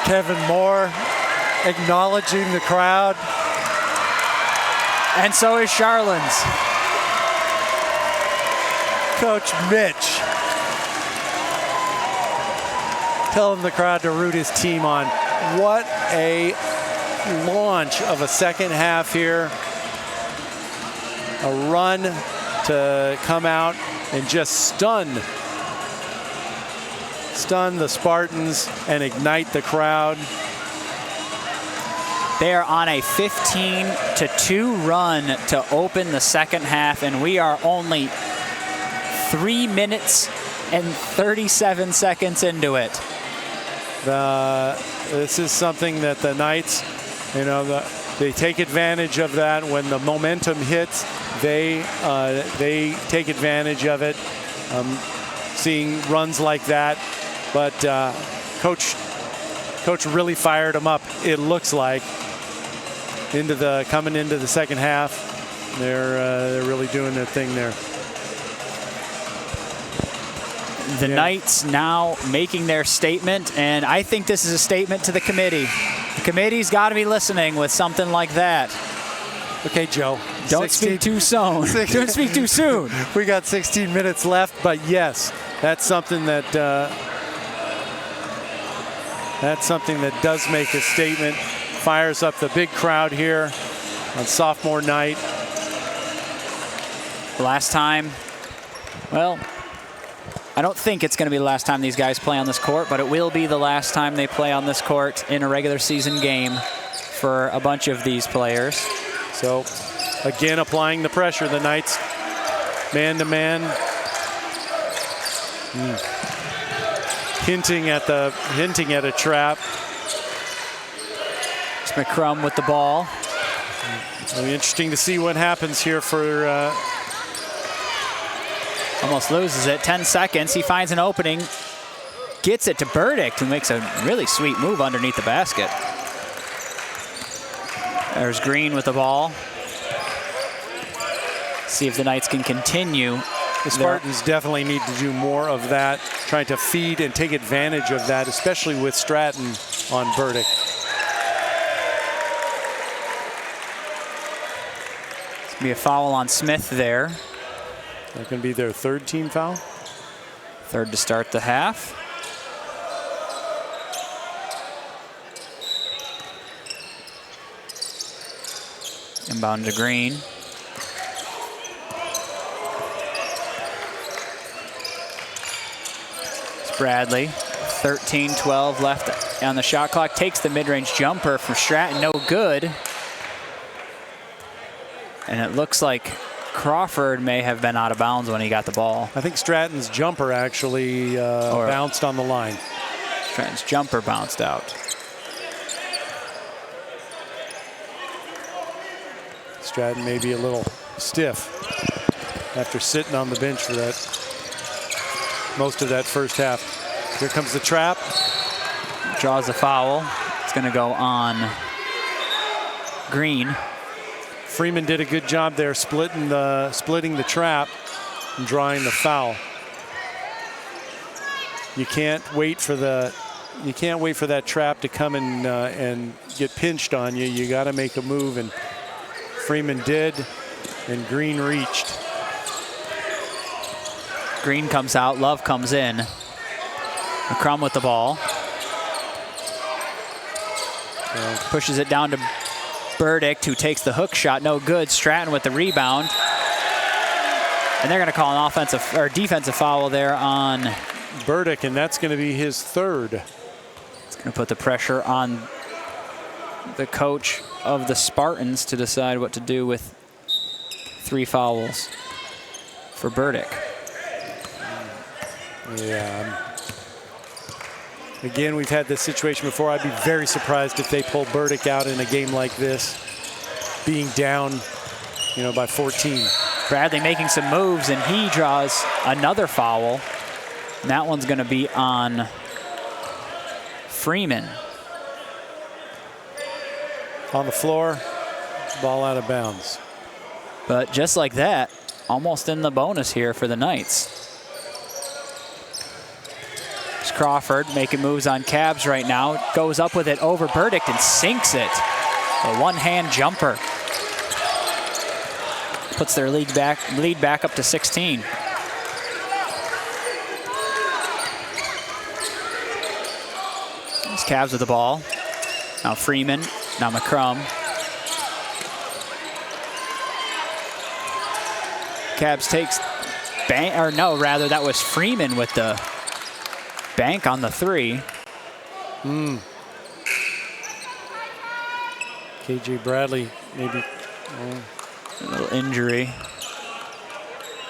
Kevin Moore acknowledging the crowd. And so is Charlin's. Coach Mitch telling the crowd to root his team on. What a launch of a second half here. A run to come out and just stun the Spartans and ignite the crowd. They are on a 15-2 run to open the second half, and we are only 3 minutes and 37 seconds into it. This is something that the Knights, they take advantage of that. When the momentum hits, they take advantage of it. Seeing runs like that, but Coach really fired them up. It looks like coming into the second half, they're really doing their thing there. The Knights now making their statement, and I think this is a statement to the committee. The committee's got to be listening with something like that. Okay, Joe. Don't speak too soon. Don't speak too soon. We got 16 minutes left, but yes, that's something that does make a statement. Fires up the big crowd here on sophomore night. Last time, well, I don't think it's going to be the last time these guys play on this court, but it will be the last time they play on this court in a regular season game for a bunch of these players. So, again, applying the pressure, the Knights man-to-man. Hinting at a trap. It's McCrum with the ball. It'll be interesting to see what happens here for... Almost loses it. 10 seconds. He finds an opening. Gets it to Burdick, who makes a really sweet move underneath the basket. There's Green with the ball. See if the Knights can continue. The Spartans definitely need to do more of that, trying to feed and take advantage of that, especially with Stratton on Burdick. It's going to be a foul on Smith there. That can be their third team foul. Third to start the half. Inbound to Green. It's Bradley. 13-12 left on the shot clock. Takes the mid-range jumper from Stratton. No good. And it looks like Crawford may have been out of bounds when he got the ball. I think Stratton's jumper actually bounced on the line. Stratton's jumper bounced out. Stratton may be a little stiff after sitting on the bench for that most of that first half. Here comes the trap. Draws the foul. It's going to go on Green. Freeman did a good job there splitting the trap and drawing the foul. You can't wait for that trap to come and get pinched on you. You got to make a move, and Freeman did, and Green reached. Green comes out, Love comes in. McCrum with the ball. Pushes it down to Burdick, who takes the hook shot, no good. Stratton with the rebound. And they're going to call an offensive or defensive foul there on Burdick, and that's going to be his third. It's going to put the pressure on the coach of the Spartans to decide what to do with 3 fouls for Burdick. Yeah. Again, we've had this situation before. I'd be very surprised if they pull Burdick out in a game like this, being down, by 14. Bradley making some moves, and he draws another foul. And that one's going to be on Freeman. On the floor, ball out of bounds. But just like that, almost in the bonus here for the Knights. It's Crawford making moves on Cabs right now. Goes up with it over Burdick and sinks it. A one-hand jumper. Puts their lead back up to 16. It's Cabs with the ball. Now Freeman, now McCrum. Cabs takes bank, or no, rather that was Freeman with the bank on the three. KJ Bradley maybe. A little injury.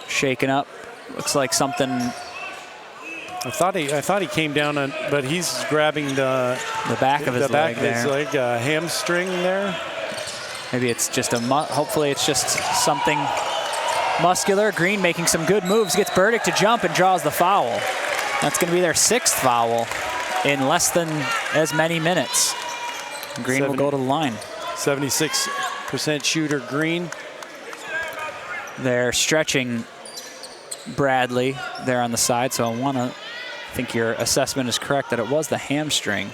Shaken up. Looks like something. I thought he came down on, but he's grabbing the back of his leg there. His leg, hamstring there. Maybe it's just hopefully it's just something muscular. Green making some good moves, gets Burdick to jump and draws the foul. That's going to be their 6th foul in less than as many minutes. Green will go to the line. 76% shooter, Green. They're stretching Bradley there on the side, so I think your assessment is correct that it was the hamstring.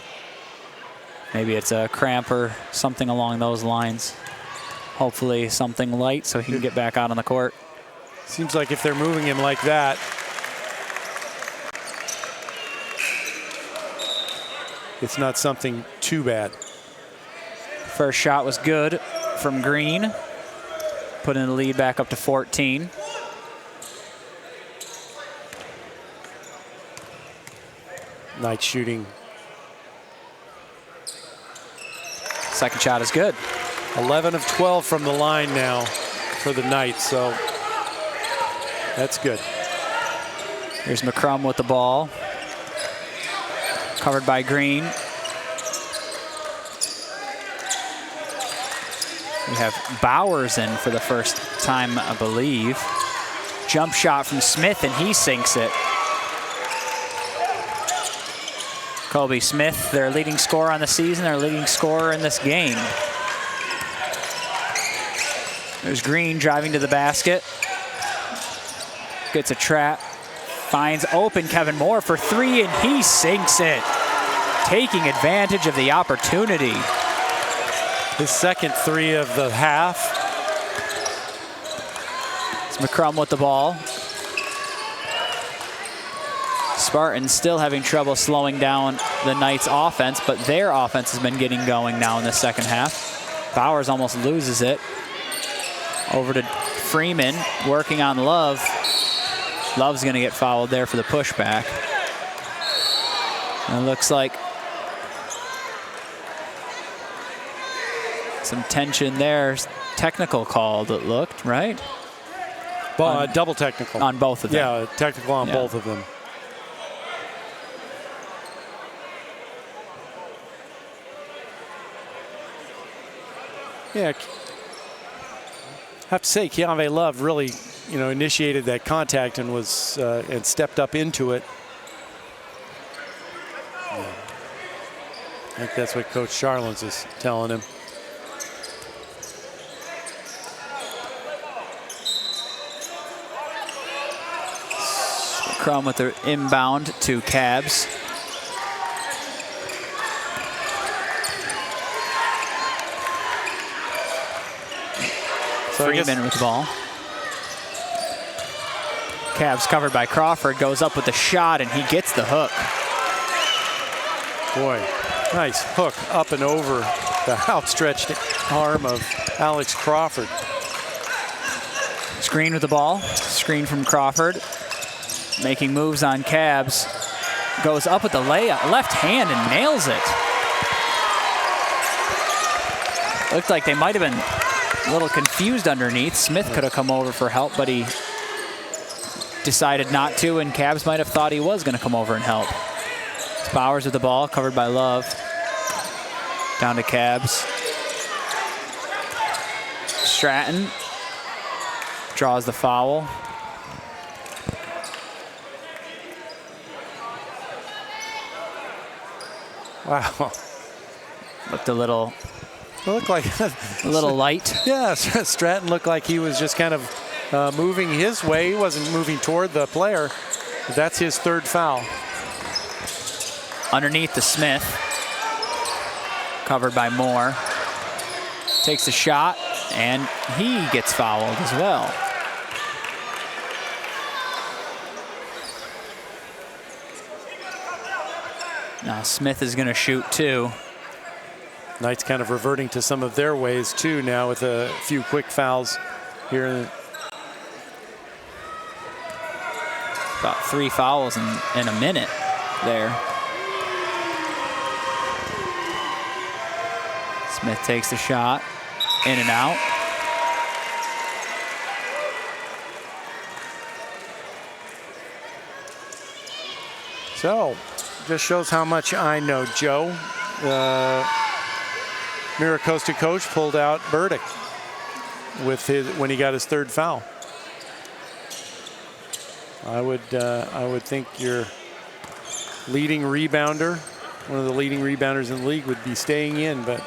Maybe it's a cramp or something along those lines. Hopefully something light so he can get back out on the court. Seems like if they're moving him like that, it's not something too bad. First shot was good from Green, putting the lead back up to 14. Night shooting. Second shot is good. 11 of 12 from the line now for the Knights, so that's good. Here's McCrum with the ball. Covered by Green. We have Bowers in for the first time, I believe. Jump shot from Smith, and he sinks it. Kobe Smith, their leading scorer on the season, their leading scorer in this game. There's Green driving to the basket. Gets a trap. Finds open Kevin Moore for three, and he sinks it. Taking advantage of the opportunity. His second three of the half. It's McCrum with the ball. Spartans still having trouble slowing down the Knights' offense, but their offense has been getting going now in the second half. Bowers almost loses it. Over to Freeman, working on Love. Love's going to get fouled there for the pushback. And it looks like some tension there. Technical called, it looked, right? Double technical. On both of them. Yeah, technical on both of them. Yeah, I have to say, Keonve Love really, initiated that contact and was and stepped up into it. Yeah. I think that's what Coach Charlins is telling him. Crum with the inbound to Cabs. Freeman with the ball. Cabs covered by Crawford, goes up with the shot, and he gets the hook. Boy, nice hook up and over the outstretched arm of Alex Crawford. Screen with the ball. Screen from Crawford. Making moves on Cabs. Goes up with the layup, left hand, and nails it. Looked like they might have been a little confused underneath. Smith could have come over for help, but he decided not to, and Cabs might have thought he was going to come over and help. It's Bowers with the ball, covered by Love. Down to Cabs. Stratton draws the foul. Wow. Looked a little... It looked like a little light. Yeah, Stratton looked like he was just kind of moving his way. He wasn't moving toward the player. That's his third foul. Underneath the Smith. Covered by Moore. Takes a shot, and he gets fouled as well. Now Smith is going to shoot 2. Knights kind of reverting to some of their ways too now with a few quick fouls here. About 3 fouls in a minute there. Smith takes the shot, in and out. So, just shows how much I know Joe. MiraCosta coach pulled out Burdick with when he got his 3rd foul. I would think your leading rebounder, one of the leading rebounders in the league, would be staying in, but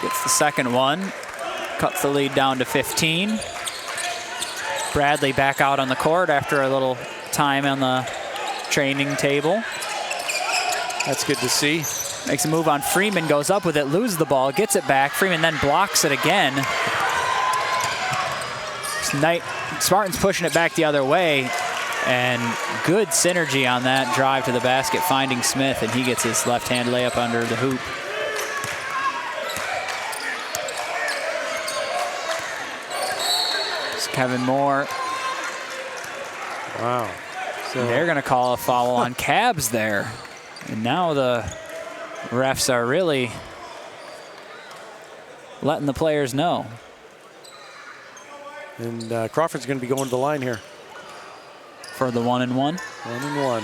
gets the 2nd one, cuts the lead down to 15. Bradley back out on the court after a little time on the training table. That's good to see. Makes a move on Freeman, goes up with it, loses the ball, gets it back. Freeman then blocks it again. Spartans pushing it back the other way, and good synergy on that drive to the basket, finding Smith, and he gets his left-hand layup under the hoop. It's Kevin Moore. Wow. So they're going to call a foul on Cabs there. And now the refs are really letting the players know. And Crawford's going to be going to the line here. For the 1-and-1. 1-and-1.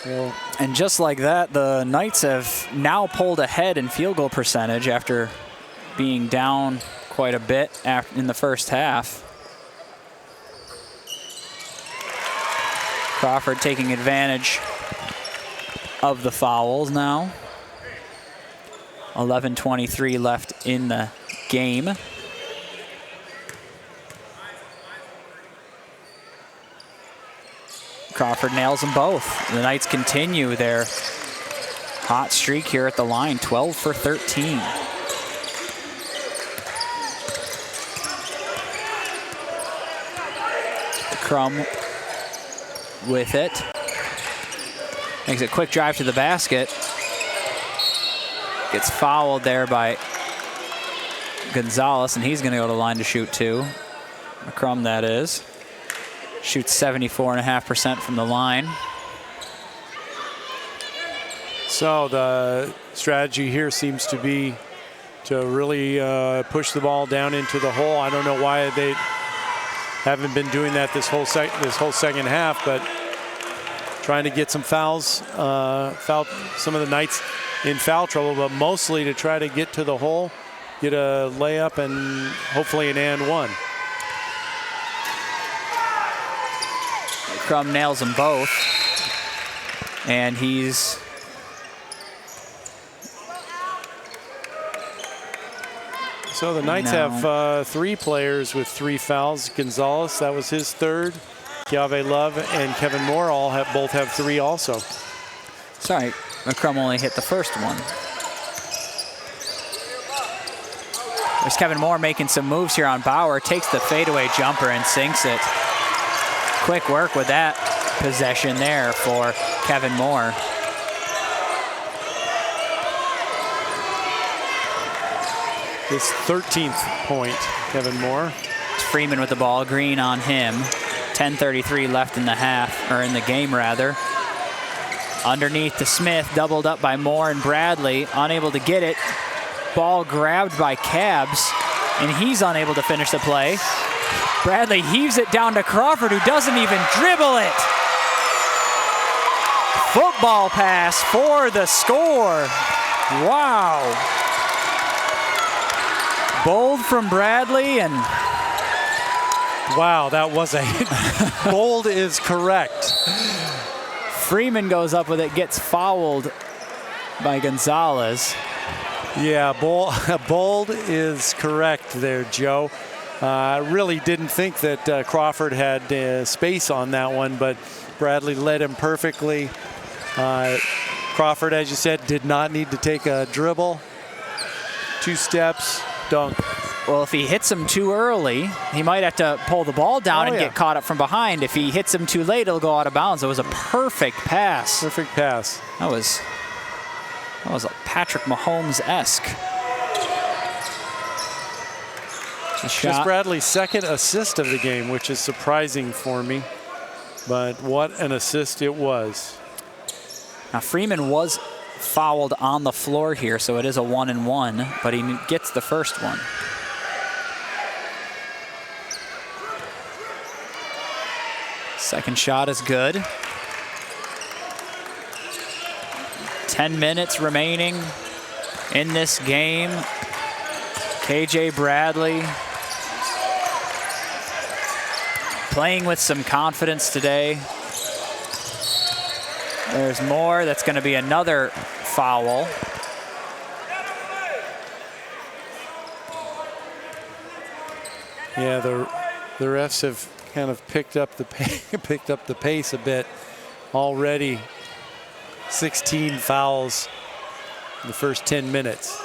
Well, and just like that, the Knights have now pulled ahead in field goal percentage after being down quite a bit in the first half. Crawford taking advantage of the fouls now. 11:23 left in the game. Crawford nails them both. The Knights continue their hot streak here at the line, 12 for 13. Crum with it. Makes a quick drive to the basket. Gets fouled there by Gonzalez, and he's going to go to the line to shoot 2. Crum, that is. Shoots 74.5% from the line. So the strategy here seems to be to really push the ball down into the hole. I don't know why they haven't been doing that this whole second half, but trying to get some fouls, foul some of the Knights in foul trouble, but mostly to try to get to the hole, get a layup, and hopefully an and one. Crum nails them both, and he's so the Knights have 3 players with 3 fouls. Gonzalez, that was his 3rd. Keave Love and Kevin Moore both have 3 also. Sorry, Crum only hit the first one. There's Kevin Moore making some moves here on Bauer, takes the fadeaway jumper and sinks it. Quick work with that possession there for Kevin Moore. His 13th point, Kevin Moore. It's Freeman with the ball, Green on him. 10:33 left in the half, or in the game rather. Underneath to Smith, doubled up by Moore and Bradley, unable to get it. Ball grabbed by Cabs, and he's unable to finish the play. Bradley heaves it down to Crawford, who doesn't even dribble it. Football pass for the score. Wow. Bold from Bradley, and wow, that was a bold is correct. Freeman goes up with it, gets fouled by Gonzalez. Yeah, bold is correct there, Joe. I really didn't think that Crawford had space on that one, but Bradley led him perfectly. Crawford, as you said, did not need to take a dribble. 2 steps, dunk. Well, if he hits him too early, he might have to pull the ball down and get caught up from behind. If he hits him too late, it'll go out of bounds. It was a perfect pass. Perfect pass. That was a Patrick Mahomes-esque. Just Bradley's 2nd assist of the game, which is surprising for me. But what an assist it was. Now, Freeman was fouled on the floor here, so it is a 1-and-1, but he gets the first one. Second shot is good. 10 minutes remaining in this game. KJ Bradley playing with some confidence today. There's more. That's going to be another foul. Yeah, the refs have kind of picked up the pace a bit already. 16 fouls in the first 10 minutes.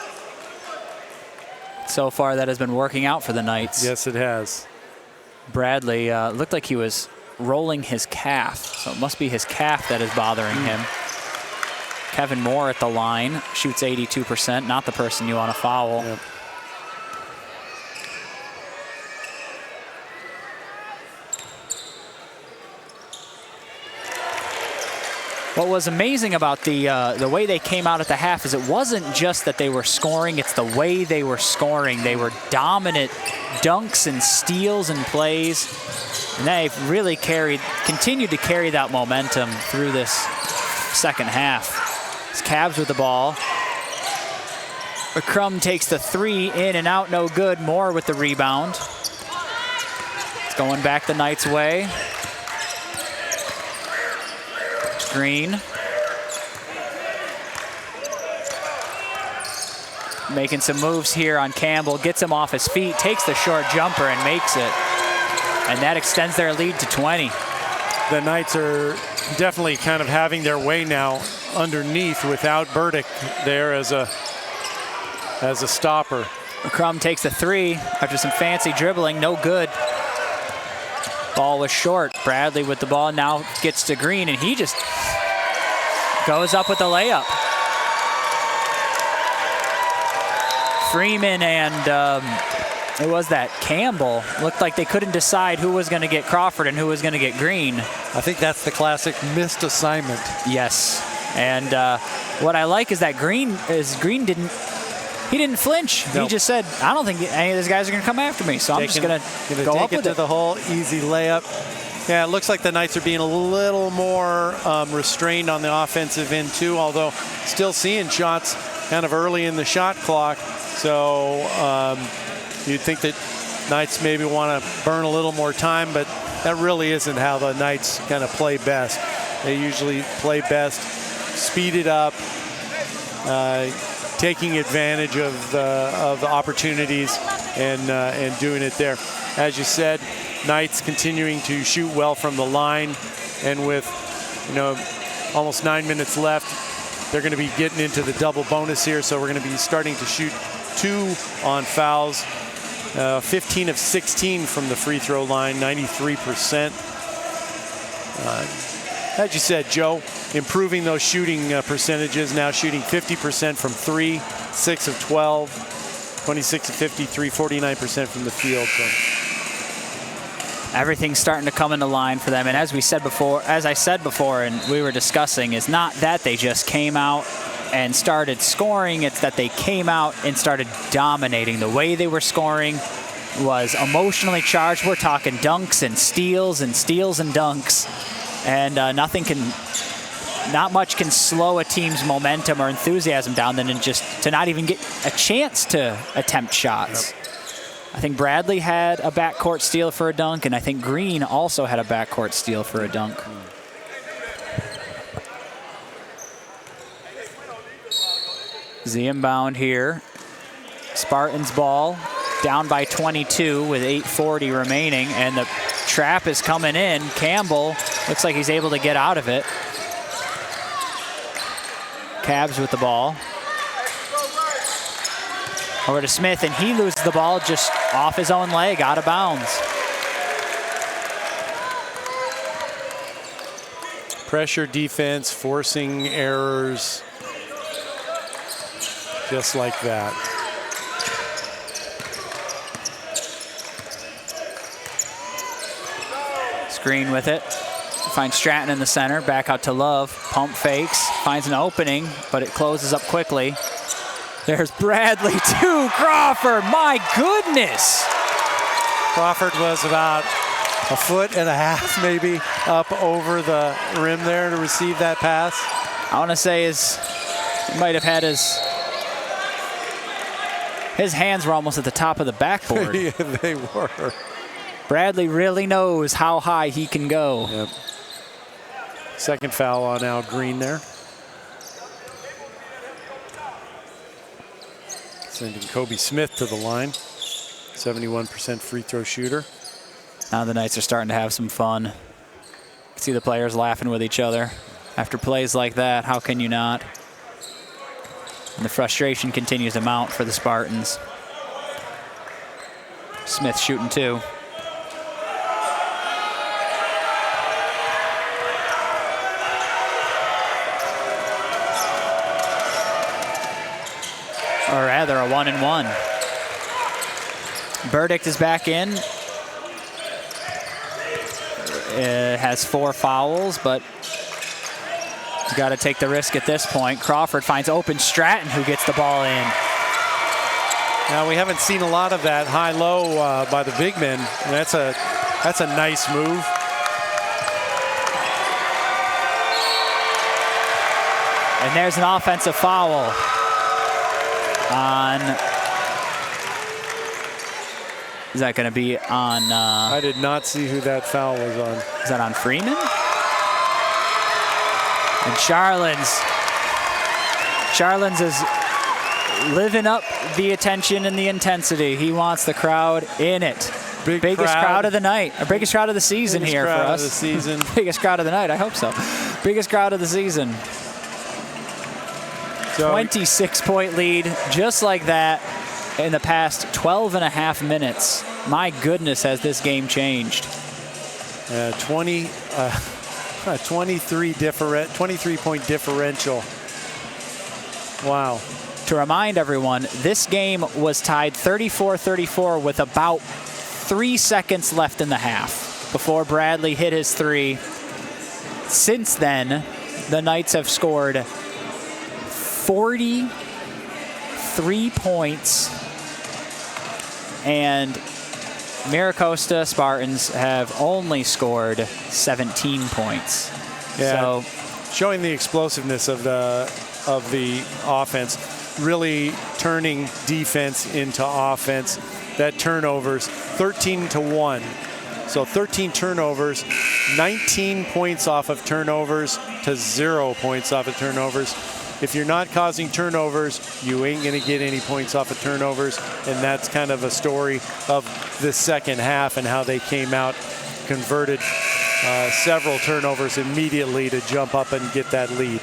So far, that has been working out for the Knights. Yes, it has. Bradley looked like he was rolling his calf, so it must be his calf that is bothering him. Kevin Moore at the line, shoots 82%, not the person you want to foul. Yep. What was amazing about the way they came out at the half is it wasn't just that they were scoring, it's the way they were scoring. They were dominant dunks and steals and plays, and they really continued to carry that momentum through this second half. It's Cavs with the ball. Crum takes the 3, in and out, no good. Moore with the rebound. It's going back the Knights' way. Green. Making some moves here on Campbell. Gets him off his feet, takes the short jumper and makes it. And that extends their lead to 20. The Knights are definitely kind of having their way now underneath without Burdick there as a stopper. Crum takes the 3 after some fancy dribbling, no good. Ball was short. Bradley with the ball now gets to Green, and he just goes up with the layup. Freeman and it was that Campbell looked like they couldn't decide who was going to get Crawford and who was going to get Green. I think that's the classic missed assignment. Yes, and what I like is that Green didn't flinch. Nope. He just said, I don't think any of these guys are going to come after me, so I'm just going to go up with it. The whole easy layup. Yeah, it looks like the Knights are being a little more restrained on the offensive end too, although still seeing shots kind of early in the shot clock. So you'd think that Knights maybe want to burn a little more time, but that really isn't how the Knights kind of play best. They usually play best, speed it up, taking advantage of the opportunities and doing it there. As you said, Knights continuing to shoot well from the line, and with almost 9 minutes left, they're going to be getting into the double bonus here. So we're going to be starting to shoot 2 on fouls, 15 of 16 from the free throw line, 93%. As you said, Joe, improving those shooting percentages, now shooting 50% from 3, 6 of 12, 26 of 53, 49% from the field. So everything's starting to come into line for them. And as I said before, and we were discussing, is not that they just came out and started scoring, it's that they came out and started dominating. The way they were scoring was emotionally charged. We're talking dunks and steals and dunks. And not much can slow a team's momentum or enthusiasm down than just to not even get a chance to attempt shots. Yep. I think Bradley had a backcourt steal for a dunk, and I think Green also had a backcourt steal for a dunk. The inbound here. Spartans ball. down by 22 with 8:40 remaining, and the trap is coming in. Campbell looks like he's able to get out of it. Cavs with the ball. Over to Smith, and he loses the ball just off his own leg, out of bounds. Pressure defense, forcing errors, just like that. Screen with it. Finds Stratton in the center, back out to Love. Pump fakes, finds an opening, but it closes up quickly. There's Bradley to Crawford. My goodness. Crawford was about 1.5 feet maybe up over the rim there to receive that pass. I want to say he might have had his hands were almost at the top of the backboard. Yeah, they were. Bradley really knows how high he can go. Yep. Second foul on Al Green there. Sending Kobe Smith to the line. 71% free throw shooter. Now the Knights are starting to have some fun. See the players laughing with each other. After plays like that, how can you not? And the frustration continues to mount for the Spartans. Smith shooting two. Or rather, a 1-and-1. Burdick is back in. Has 4 fouls, but he's got to take the risk at this point. Crawford finds open Stratton, who gets the ball in. Now we haven't seen a lot of that high-low by the big men. And that's a nice move. And there's an offensive foul on. Is that going to be on? I did not see who that foul was on. Is that on Freeman? And Charlins is living up the attention and the intensity. He wants the crowd in it. Biggest crowd of the night, or biggest crowd of the season Biggest here for crowd us. of the season. Biggest crowd of the night, I hope so. Biggest crowd of the season. So 26-point lead, just like that, in the past 12 and a half minutes. My goodness, has this game changed. 23-point differential. Wow. To remind everyone, this game was tied 34-34 with about 3 seconds left in the half before Bradley hit his three. Since then, the Knights have scored 43 points, and MiraCosta Spartans have only scored 17 points. Yeah, So showing the explosiveness of the offense, really turning defense into offense. That turnovers, 13-1. So 13 turnovers, 19 points off of turnovers to 0 points off of turnovers. If you're not causing turnovers, you ain't going to get any points off of turnovers. And that's kind of a story of the second half and how they came out, converted several turnovers immediately to jump up and get that lead.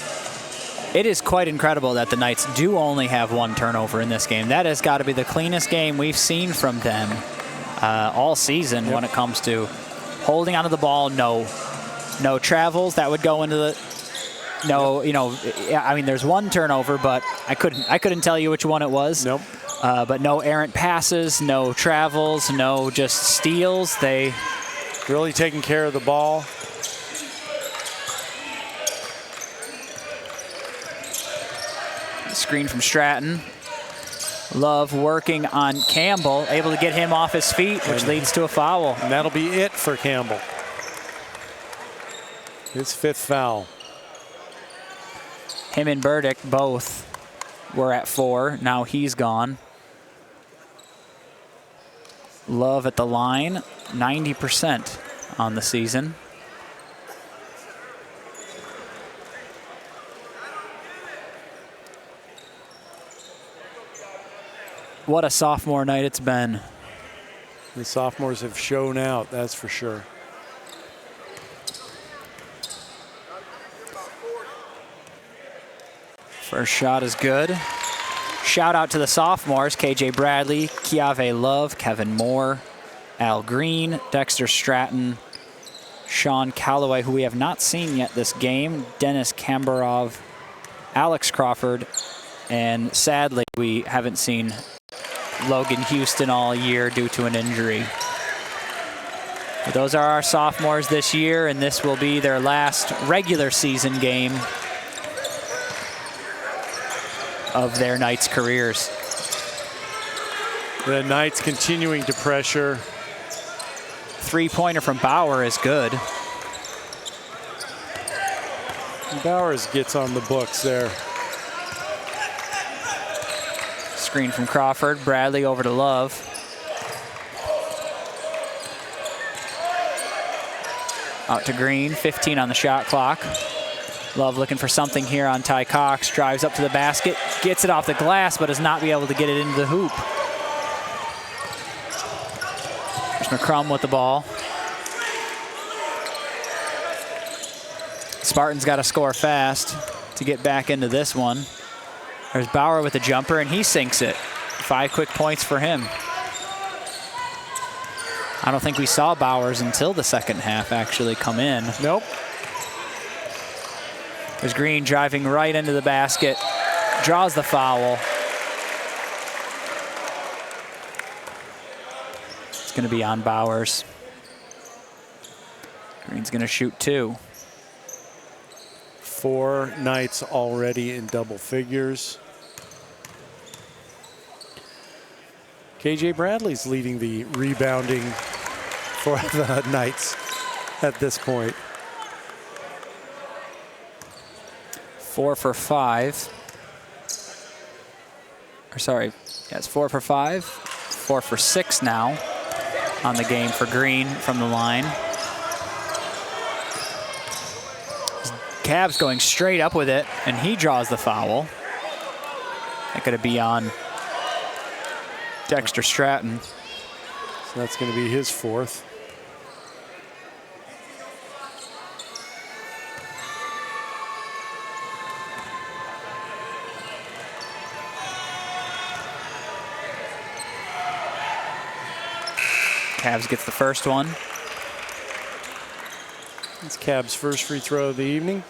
it is quite incredible that the Knights do only have 1 turnover in this game. That has got to be the cleanest game we've seen from them all season when it comes to holding onto the ball. No travels that would go into the. No, you know, I mean, there's 1 turnover, but I couldn't tell you which one it was. Nope. But no errant passes, no travels, no just steals. They really taking care of the ball. Screen from Stratton. Love working on Campbell, able to get him off his feet, which leads to a foul. And that'll be it for Campbell. His 5th foul. Him and Burdick both were at 4. Now he's gone. Love at the line, 90% on the season. What a sophomore night it's been. The sophomores have shown out, that's for sure. First shot is good. Shout out to the sophomores, KJ Bradley, Kiave Love, Kevin Moore, Al Green, Dexter Stratton, Sean Calloway, who we have not seen yet this game, Dennis Kambarov, Alex Crawford, and sadly we haven't seen Logan Houston all year due to an injury. But those are our sophomores this year, and this will be their last regular season game of their Knights careers. The Knights continuing to pressure. Three-pointer from Bowers is good. Bowers gets on the books there. Screen from Crawford, Bradley over to Love. Out to Green, 15 on the shot clock. Love looking for something here on Ty Cox, drives up to the basket, gets it off the glass, but does not be able to get it into the hoop. There's McCrum with the ball. Spartans got to score fast to get back into this one. There's Bauer with the jumper, and he sinks it. 5 quick points for him. I don't think we saw Bowers until the second half actually come in. Nope. There's Green driving right into the basket, draws the foul. It's going to be on Bowers. Green's going to shoot 2. 4 Knights already in double figures. KJ Bradley's leading the rebounding for the Knights at this point. 4 for 5. Or sorry, yes, 4 for 5. 4 for 6 now on the game for Green from the line. Cavs going straight up with it, and he draws the foul. That could be on Dexter Stratton. So that's going to be his 4th. Cavs gets the first one. It's Cavs' first free throw of the evening.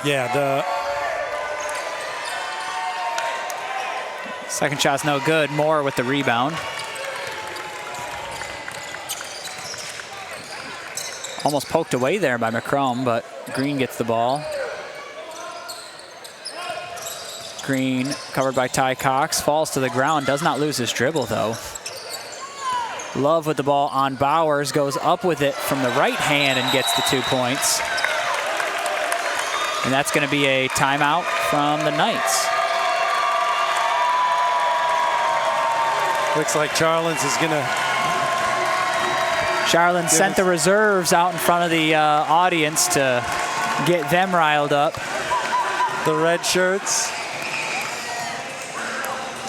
Yeah, the second shot's no good. Moore with the rebound. Almost poked away there by McCrum, but Green gets the ball. Green covered by Ty Cox, falls to the ground, does not lose his dribble though. Love with the ball on Bowers, goes up with it from the right hand and gets the 2 points. And that's going to be a timeout from the Knights. Looks like Charlins is going to... Charlins sent the reserves out in front of the audience to get them riled up. The red shirts.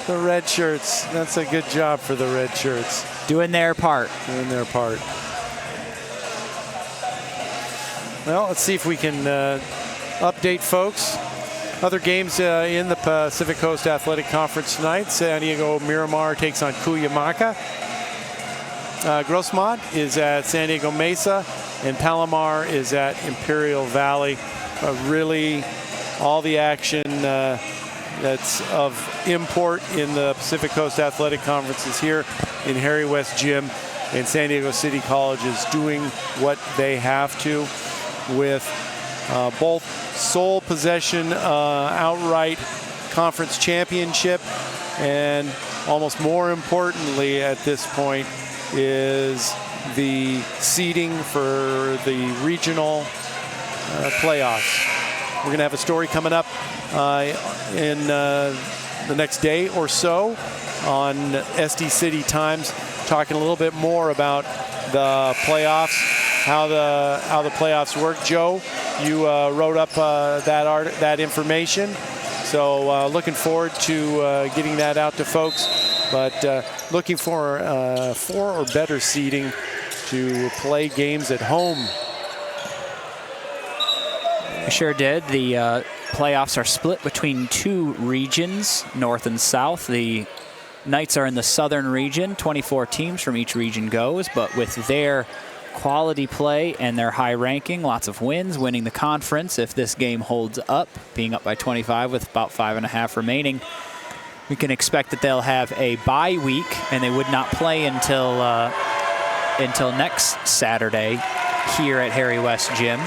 The red shirts. That's a good job for the red shirts. Doing their part. Doing their part. Well, let's see if we can update folks. Other games in the Pacific Coast Athletic Conference tonight. San Diego Miramar takes on Cuyamaca. Grossmont is at San Diego Mesa, and Palomar is at Imperial Valley. Really, all the action that's of import in the Pacific Coast Athletic Conference is here in Harry West Gym, and San Diego City College is doing what they have to with both sole possession outright conference championship, and almost more importantly at this point is the seeding for the regional playoffs. We're going to have a story coming up in the next day or so on SD City Times, talking a little bit more about the playoffs how the playoffs work. Joe, you wrote up that information, so looking forward to getting that out to folks. But looking for 4 or better seeding to play games at home. We sure did. The playoffs are split between 2 regions, North and South. The Knights are in the Southern region. 24 teams from each region goes, but with their quality play and their high ranking, lots of wins, winning the conference. If this game holds up, being up by 25 with about 5.5 remaining, we can expect that they'll have a bye week, and they would not play until next Saturday here at Harry West Gym.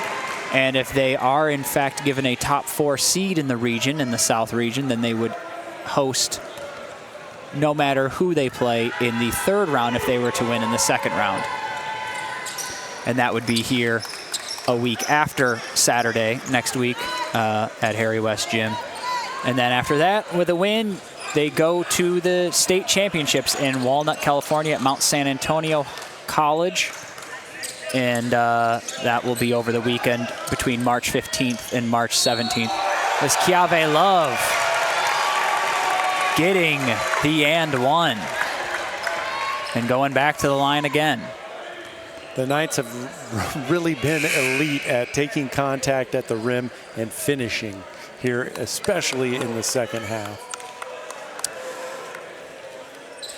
And if they are in fact given a top 4 seed in the region, in the South region, then they would host no matter who they play in the 3rd round if they were to win in the 2nd round. And that would be here a week after Saturday next week at Harry West Gym. And then after that, with a win, they go to the state championships in Walnut, California at Mount San Antonio College. And that will be over the weekend between March 15th and March 17th. This Chiave Love getting the and 1 and going back to the line again. The Knights have really been elite at taking contact at the rim and finishing here, especially in the 2nd half.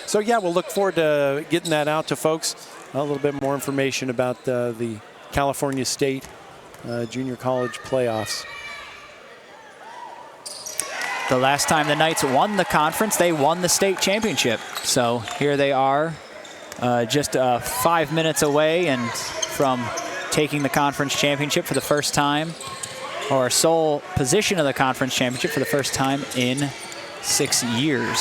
So yeah, we'll look forward to getting that out to folks. A little bit more information about the California State Junior College playoffs. The last time the Knights won the conference, they won the state championship. So here they are, just 5 minutes away and from taking the conference championship for the first time, or sole position of the conference championship for the first time in 6 years.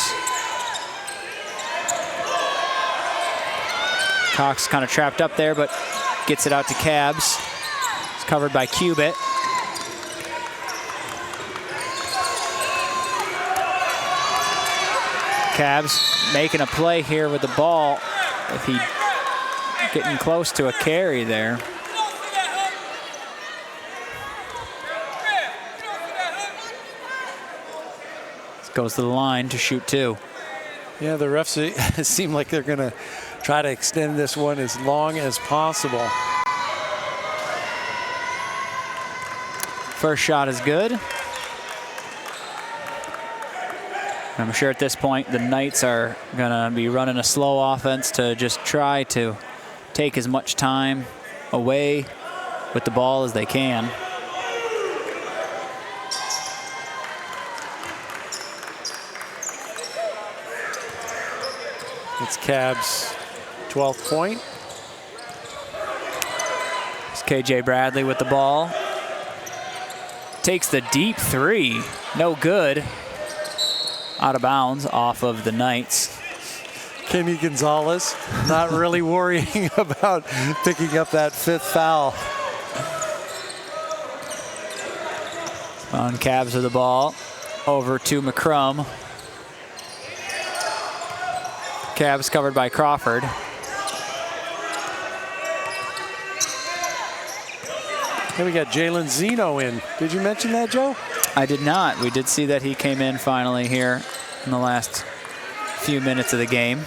Cox kind of trapped up there, but gets it out to Cabs. It's covered by Cubitt. Cabs making a play here with the ball. If he getting close to a carry there. Goes to the line to shoot 2. Yeah, the refs seem like they're going to try to extend this one as long as possible. First shot is good. I'm sure at this point the Knights are going to be running a slow offense to just try to take as much time away with the ball as they can. It's Cab's 12th point. It's KJ Bradley with the ball. Takes the deep 3. No good. Out of bounds off of the Knights. Kenny Gonzalez not really worrying about picking up that 5th foul. On Cabs with the ball. Over to McCrum. Cabs covered by Crawford. Then we got Jalen Zeno in. Did you mention that, Joe? I did not. We did see that he came in finally here in the last few minutes of the game.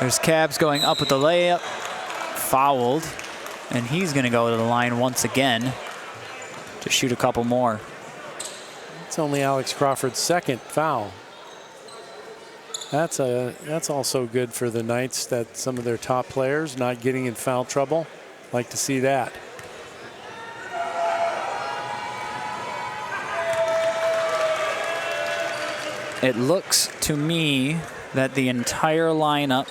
There's Cabs going up with the layup. Fouled. And he's going to go to the line once again to shoot a couple more. It's only Alex Crawford's 2nd foul. That's also good for the Knights, that some of their top players not getting in foul trouble. Like to see that. It looks to me that the entire lineup,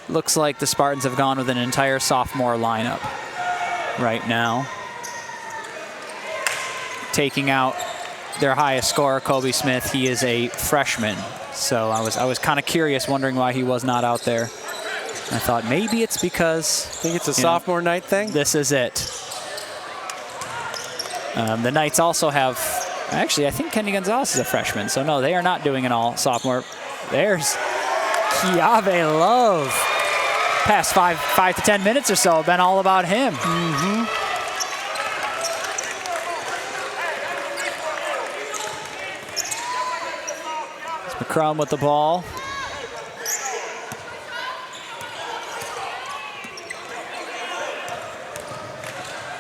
looks like the Spartans have gone with an entire sophomore lineup right now. Taking out their highest scorer, Kobe Smith. He is a freshman. So I was kind of curious, wondering why he was not out there. I thought maybe it's because... Think it's a sophomore night thing? This is it. The Knights also have, actually, I think Kenny Gonzalez is a freshman. So no, they are not doing an all sophomore. There's Chiave Love past five to 10 minutes or so have been all about him. It's McCrum with the ball.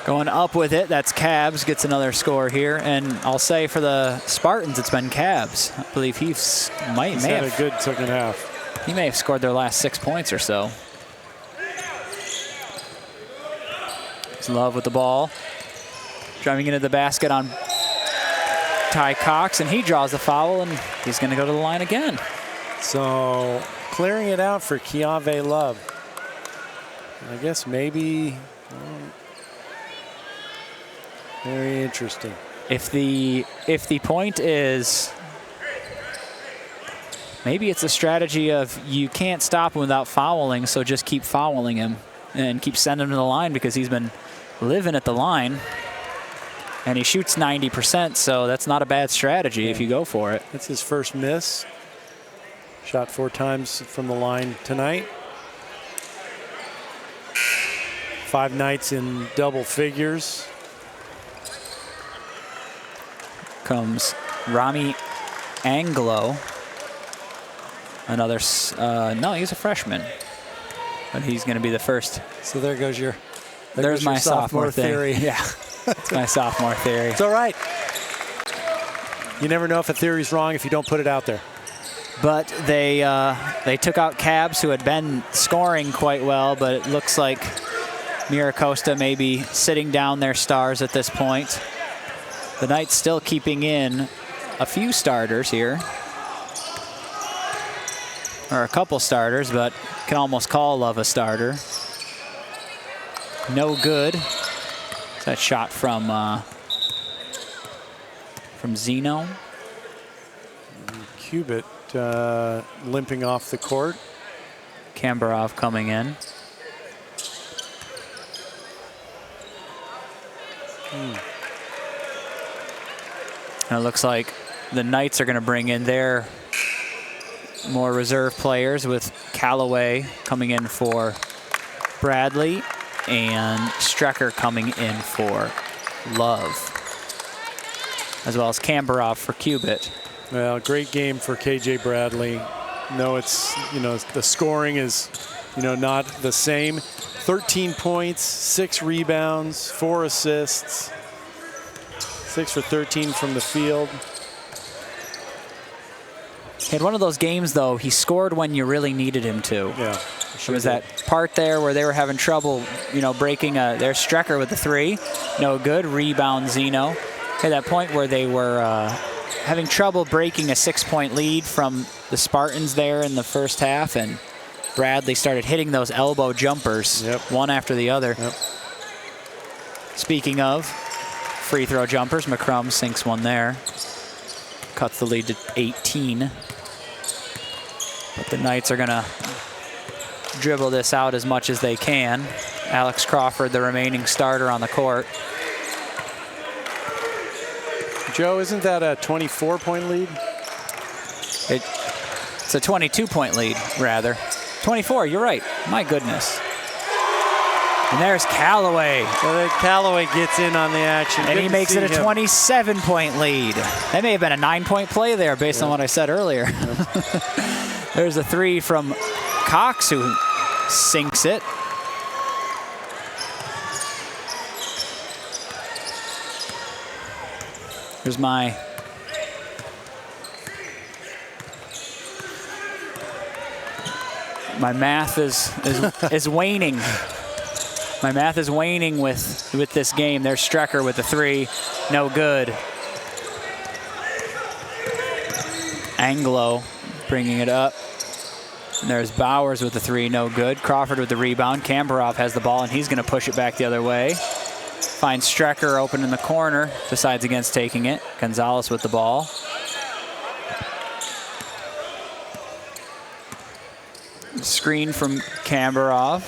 Going up with it, that's Cabs, gets another score here. And I'll say for the Spartans, it's been Cabs. I believe he's may had have a good second half. He may have scored their last 6 points or so. It's Love with the ball. Driving into the basket on Ty Cox, and he draws the foul, and he's going to go to the line again. So clearing it out for Keave Love. I guess maybe... very interesting. If the point is, maybe it's a strategy of you can't stop him without fouling, so just keep fouling him and keep sending him to the line because he's been living at the line. And he shoots 90%, so that's not a bad strategy if you go for it. That's his first miss. Shot 4 times from the line tonight. 5 nights in double figures. Comes Rami Anglo. Another, no, he's a freshman. But he's going to be the first. So there goes your, there's my sophomore theory. Yeah, it's my sophomore theory. It's all right. You never know if a theory's wrong if you don't put it out there. But they took out Cabs, who had been scoring quite well, but it looks like MiraCosta may be sitting down their stars at this point. The Knights still keeping in a few starters here. Or a couple starters, but can almost call Love a starter. No good. That shot from Zeno. Cubit limping off the court. Kambarov coming in. And it looks like the Knights are going to bring in their more reserve players, with Callaway coming in for Bradley and Strecker coming in for Love, as well as Kambarov for Cubit. Well, great game for KJ Bradley. No, it's, the scoring is, not the same. 13 points, 6 rebounds, 4 assists. 6 for 13 from the field. He had one of those games, though, he scored when you really needed him to. Yeah. There was that part there where they were having trouble, breaking their Strecker with the 3. No good. Rebound, Zeno. At that point where they were having trouble breaking a 6-point lead from the Spartans there in the first half, and Bradley started hitting those elbow jumpers, one after the other. Speaking of free throw jumpers, McCrum sinks one there. Cuts the lead to 18. But the Knights are going to dribble this out as much as they can. Alex Crawford, the remaining starter on the court. Joe, isn't that a 24-point lead? It's a 22-point lead, rather. 24, you're right. My goodness. And there's Callaway. So that Callaway gets in on the action. And he makes it a 27-point lead. That may have been a 9-point play there based on what I said earlier. There's a 3 from Cox, who sinks it. Here's my math is waning. My math is waning with this game. There's Strecker with the 3, no good. Anglo bringing it up. And there's Bowers with the 3, no good. Crawford with the rebound. Kambarov has the ball, and he's going to push it back the other way. Finds Strecker open in the corner, decides against taking it. Gonzalez with the ball. Screen from Kambarov.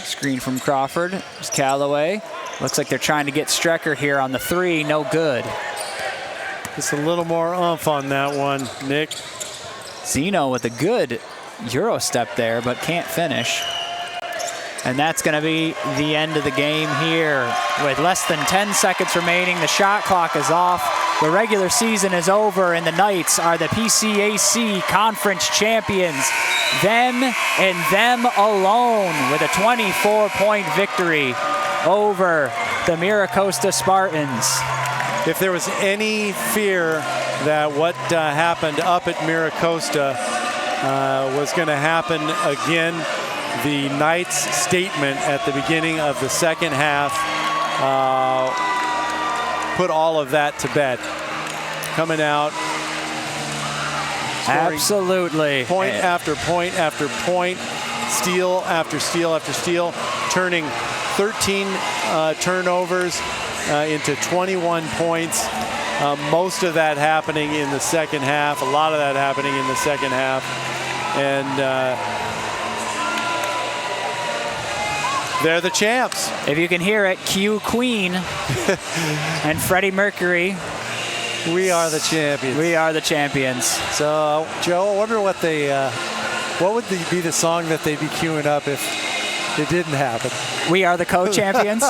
Screen from Crawford. There's Callaway. Looks like they're trying to get Strecker here on the 3. No good. Just a little more oomph on that one, Nick. Zeno with a good Euro step there, but can't finish. And that's going to be the end of the game here. With less than 10 seconds remaining, the shot clock is off. The regular season is over, and the Knights are the PCAC Conference champions. Them and them alone with a 24-point victory over the MiraCosta Spartans. If there was any fear that what happened up at MiraCosta was going to happen again, the Knights' statement at the beginning of the second half put all of that to bed. Coming out, absolutely, point after point after point, steal after steal after steal, turning 13 turnovers into 21 points. Most of that happening in the second half, a lot of that happening in the second half. And they're the champs. If you can hear it, cue Queen and Freddie Mercury. We are the champions. We are the champions. So, Joe, I wonder what would be the song that they'd be queuing up if it didn't happen? We are the co-champions.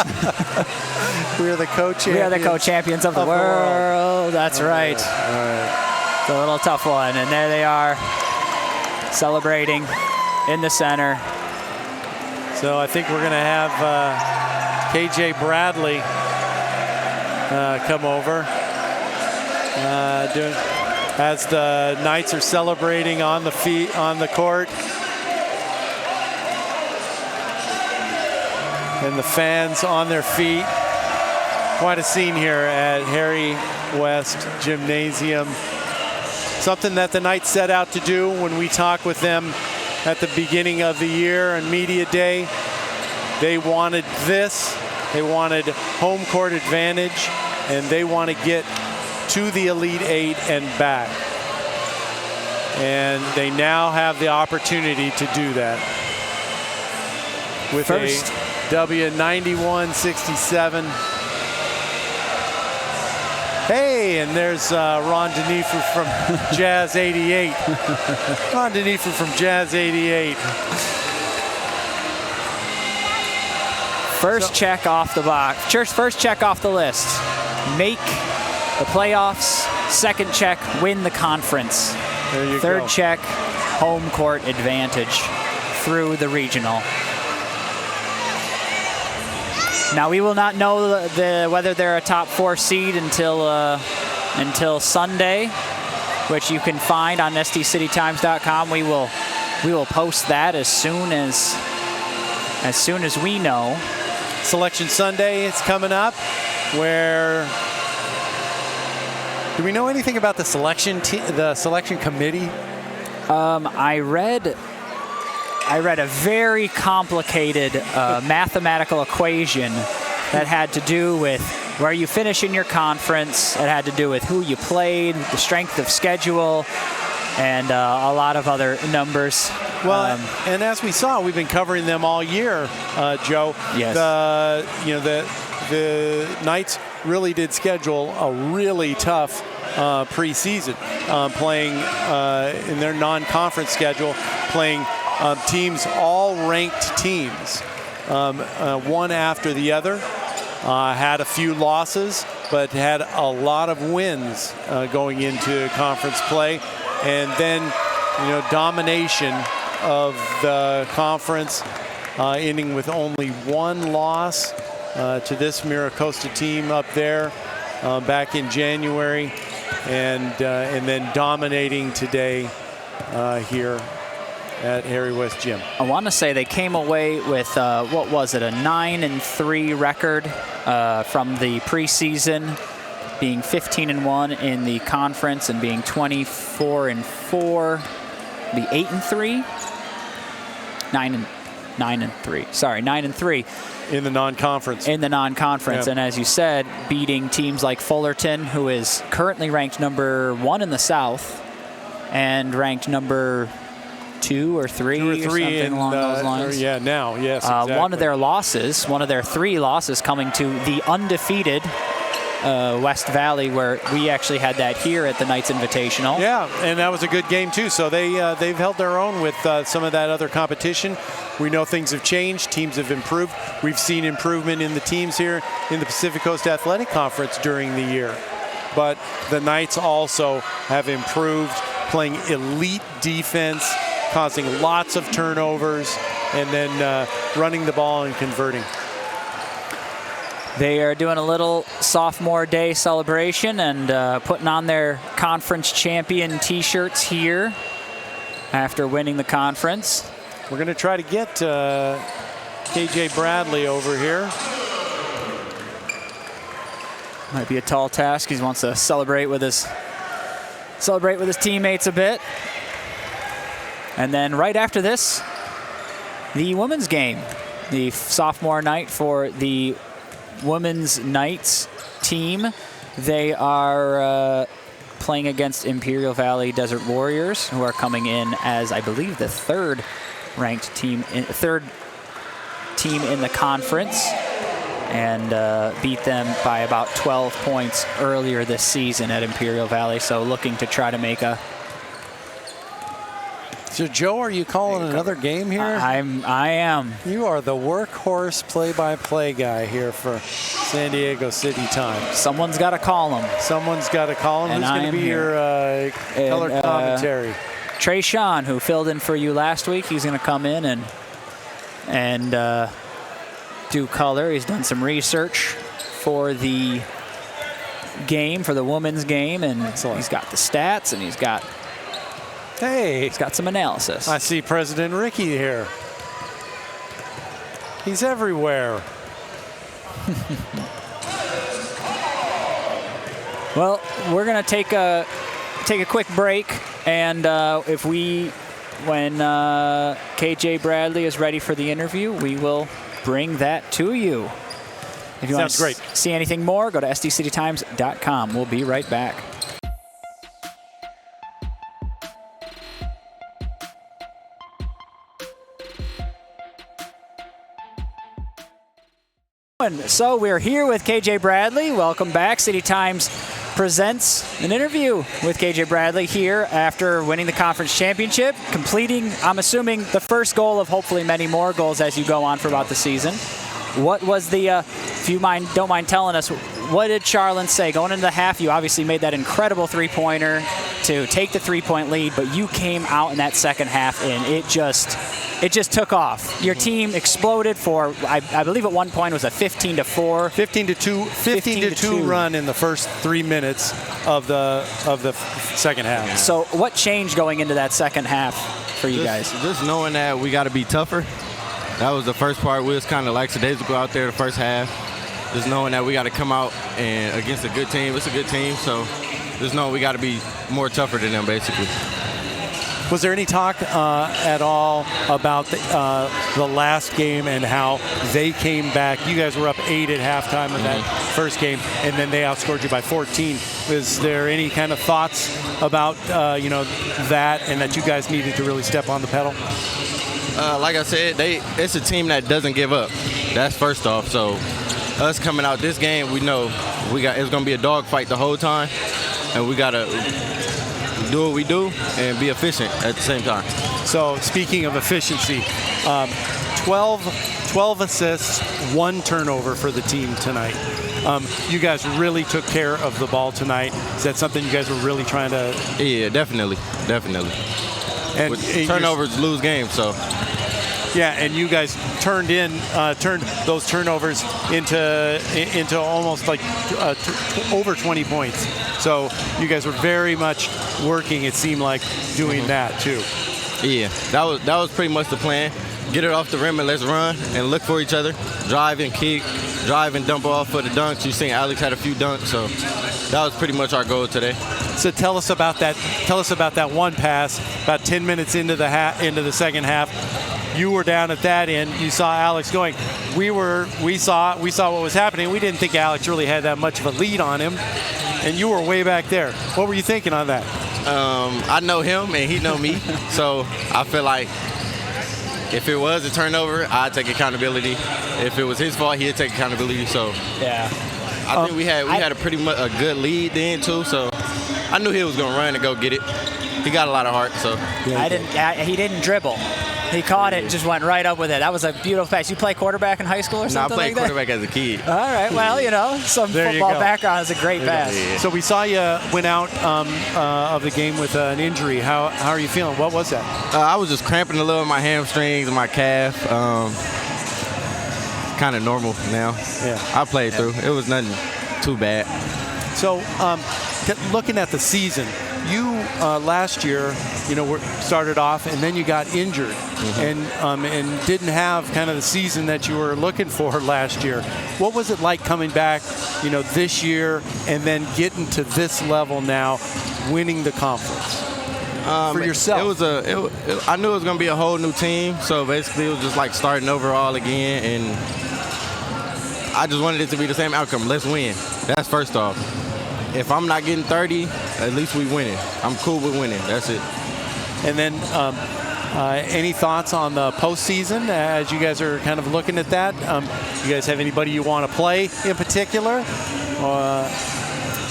We are the co-champions. We are the co-champions of the world. That's right. All right. It's a little tough one. And there they are, celebrating in the center. So I think we're going to have KJ Bradley come over as the Knights are celebrating on the court, and the fans on their feet. Quite a scene here at Harry West Gymnasium. Something that the Knights set out to do when we talked with them at the beginning of the year and media day. They wanted this. They wanted home court advantage, and they want to get to the Elite Eight and back. And they now have the opportunity to do that with a W 91-67. Hey, and there's Ron Denifu from Jazz 88. Ron Denifu from Jazz 88. First check off the box. First check off the list. Make the playoffs. Second check, win the conference. There you go. Third check, home court advantage through the regional. Now we will not know whether they're a top 4 seed until Sunday, which you can find on stcitytimes.com. We will post that as soon as we know. Selection Sunday is coming up. Where do we know anything about the selection committee? I read a very complicated mathematical equation that had to do with where you finish in your conference. It had to do with who you played, the strength of schedule, and a lot of other numbers. Well, and as we saw, we've been covering them all year, Joe. Yes. The Knights really did schedule a really tough preseason, playing in their non-conference schedule, playing teams, all ranked teams, one after the other. Had a few losses, but had a lot of wins going into conference play, and then domination of the conference, ending with only one loss to this MiraCosta team up there back in January, and then dominating today here at Harry West Gym. I want to say they came away with, what was it, a 9-3 record from the preseason, being 15-1 in the conference and being 24-4, be 8-3, 9-3. Sorry, 9-3 in the non-conference. In the non-conference, yeah. And as you said, beating teams like Fullerton, who is currently ranked number 1 in the South, and ranked number 2 or 3 or something along those lines. Yeah, now, yes, exactly. One of their 3 losses coming to the undefeated West Valley, where we actually had that here at the Knights Invitational. Yeah, and that was a good game too. So they've held their own with some of that other competition. We know things have changed. Teams have improved. We've seen improvement in the teams here in the Pacific Coast Athletic Conference during the year. But the Knights also have improved, playing elite defense, causing lots of turnovers, and then running the ball and converting. They are doing a little sophomore day celebration and putting on their conference champion t-shirts here after winning the conference. We're going to try to get KJ Bradley over here. Might be a tall task. He wants to celebrate with his teammates a bit. And then right after this, the women's game, the sophomore night for the Women's Knights team. They are playing against Imperial Valley Desert Warriors, who are coming in as, I believe, the third team in the conference, and beat them by about 12 points earlier this season at Imperial Valley. So looking to try to make a. So Joe, are you calling another game here? I am. You are the workhorse play-by-play guy here for San Diego City Times. Someone's got to call him. Someone's got to call him. And who's going to be your color commentary? Tresean, who filled in for you last week, he's going to come in and do color. He's done some research for the game, for the women's game, and he's got the stats, and he's got some analysis. I see President Ricky here. He's everywhere. Well, we're going to take a quick break, and when KJ Bradley is ready for the interview, we will bring that to you. If you want to see anything more, go to sdcitytimes.com. We'll be right back. So we're here with KJ Bradley. Welcome back. City Times presents an interview with KJ Bradley here after winning the conference championship, completing, I'm assuming, the first goal of hopefully many more goals as you go on for about the season. What was the, if you don't mind telling us, what did Charlin say? Going into the half, you obviously made that incredible three-pointer to take the three-point lead, but you came out in that second half and it just took off. Your team exploded for, I believe at one point it was a 15-4. 15-2 run in the first 3 minutes of the second half. So what changed going into that second half for you guys? Just knowing that we got to be tougher. That was the first part. We was kind of lackadaisical out there the first half. Just knowing that we got to come out and against a good team. It's a good team, so just knowing we got to be more tougher than them, basically. Was there any talk at all about the last game and how they came back? You guys were up 8 at halftime in that first game, and then they outscored you by 14. Was there any kind of thoughts about that, and that you guys needed to really step on the pedal? Like I said, it's a team that doesn't give up. That's first off. So us coming out this game, we know it's going to be a dogfight the whole time, and we got to do what we do and be efficient at the same time. So speaking of efficiency, 12 assists, 1 turnover for the team tonight. You guys really took care of the ball tonight. Is that something you guys were really trying to? Yeah, definitely. And turnovers lose games, so. Yeah, and you guys turned those turnovers into almost like over 20 points. So you guys were very much working, it seemed like, doing that too. Yeah, that was pretty much the plan. Get it off the rim and let's run and look for each other. Drive and kick, drive and dump off for the dunks. You seen Alex had a few dunks, so that was pretty much our goal today. So tell us about that. Tell us about that one pass. About 10 minutes into the second half, you were down at that end. You saw Alex going. We saw what was happening. We didn't think Alex really had that much of a lead on him, and you were way back there. What were you thinking on that? I know him and he know me, so I feel like if it was a turnover, I'd take accountability. If it was his fault, he'd take accountability. So yeah, I think we had a pretty much a good lead then too, so I knew he was gonna run and go get it. He got a lot of heart, so. He didn't dribble. He caught it, just went right up with it. That was a beautiful pass. You play quarterback in high school or something like that? No, I played quarterback as a kid. All right, well, you know, some football background is a great pass. Yeah. So we saw you went out of the game with an injury. How are you feeling? What was that? I was just cramping a little in my hamstrings and my calf. Kind of normal now. Yeah. I played through. It was nothing too bad. So looking at the season, you last year, started off and then you got injured and didn't have kind of the season that you were looking for last year. What was it like coming back, this year and then getting to this level now, winning the conference? For yourself? I knew it was going to be a whole new team, so basically it was just like starting over all again, and I just wanted it to be the same outcome. Let's win. That's first off. If I'm not getting 30, at least we winning. I'm cool with winning. That's it. And then any thoughts on the postseason as you guys are kind of looking at that? You guys have anybody you want to play in particular?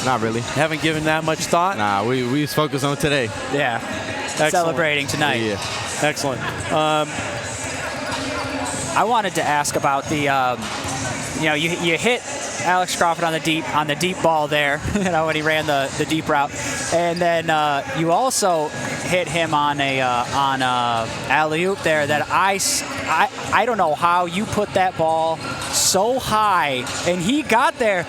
Not really. Haven't given that much thought? Nah, we just focus on today. Yeah. Excellent. Celebrating tonight. Yeah. Excellent. I wanted to ask about the, you hit Alex Crawford on the deep ball there, when he ran the deep route, and then you also hit him on a alley-oop there that I don't know how you put that ball so high, and he got there.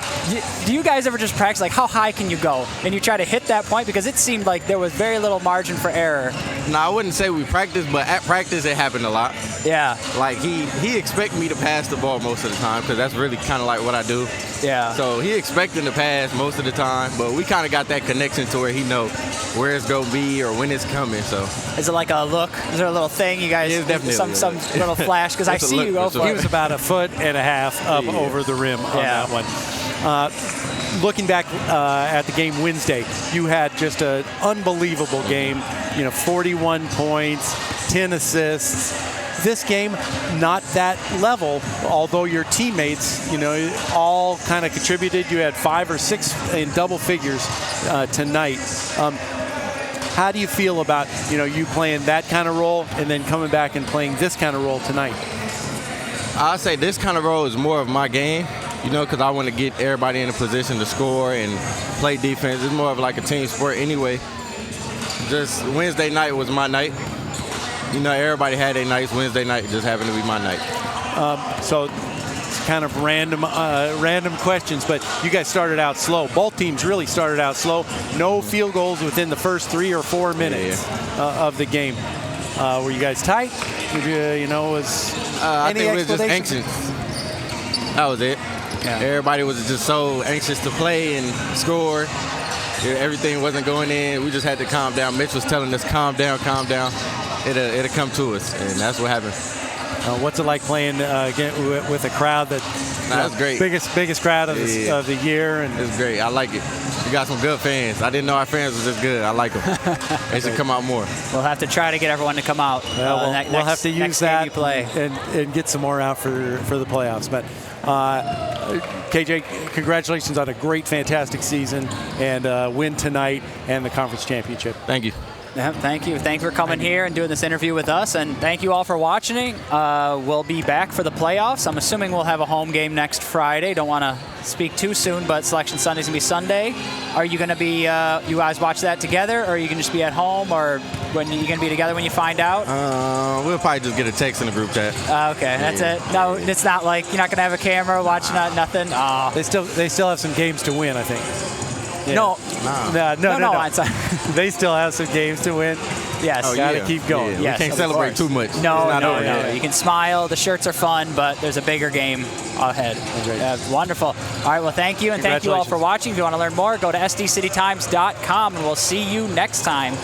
Do you guys ever just practice, like, how high can you go? And you try to hit that point, because it seemed like there was very little margin for error. No, I wouldn't say we practiced, but at practice it happened a lot. Yeah. Like, he expected me to pass the ball most of the time, because that's really kind of like what I do. Yeah. So he expecting to pass most of the time, but we kind of got that connection to where he know where it's going to be or when it's coming. So is it like a look? Is there a little thing you guys? It's definitely some little flash, because I see you go for it. He was about 1.5 feet up over the rim on that one. Looking back at the game Wednesday, you had just an unbelievable game. 41 points, 10 assists. This game, not that level, although your teammates, all kind of contributed. You had 5 or 6 in double figures tonight. How do you feel about, you playing that kind of role and then coming back and playing this kind of role tonight? I'll say this kind of role is more of my game, because I want to get everybody in a position to score and play defense. It's more of like a team sport anyway. Just Wednesday night was my night. Everybody had their nights. Wednesday night just happened to be my night. So it's kind of random questions, but you guys started out slow. Both teams really started out slow. No field goals within the first 3 or 4 minutes of the game. Were you guys tight? I think we were just anxious. That was it. Yeah. Everybody was just so anxious to play and score. Everything wasn't going in. We just had to calm down. Mitch was telling us, calm down, calm down. It'll come to us, and that's what happened. What's it like playing again with a crowd that? That's great. Biggest crowd of the year, and it's great. I like it. We got some good fans. I didn't know our fans was this good. I like them. They should come out more. We'll have to try to get everyone to come out. We'll have to use that and get some more out for the playoffs. But KJ, congratulations on a great, fantastic season and win tonight and the conference championship. Thank you. Yeah, thank you. Thanks for coming here and doing this interview with us. And thank you all for watching. We'll be back for the playoffs. I'm assuming we'll have a home game next Friday. Don't want to speak too soon, but Selection Sunday's going to be Sunday. Are you going to be, you guys watch that together, or are you going to just be at home, or when you going to be together when you find out? We'll probably just get a text in the group chat. Okay, that's it. No, it's not like you're not going to have a camera watching nothing. Oh. They still have some games to win, I think. Yeah. No. They still have some games to win. Yes. Gotta keep going. Yeah. Yes, we can't celebrate too much. No. You can smile. The shirts are fun, but there's a bigger game ahead. Wonderful. All right. Well, thank you, and thank you all for watching. If you want to learn more, go to sdcitytimes.com, and we'll see you next time.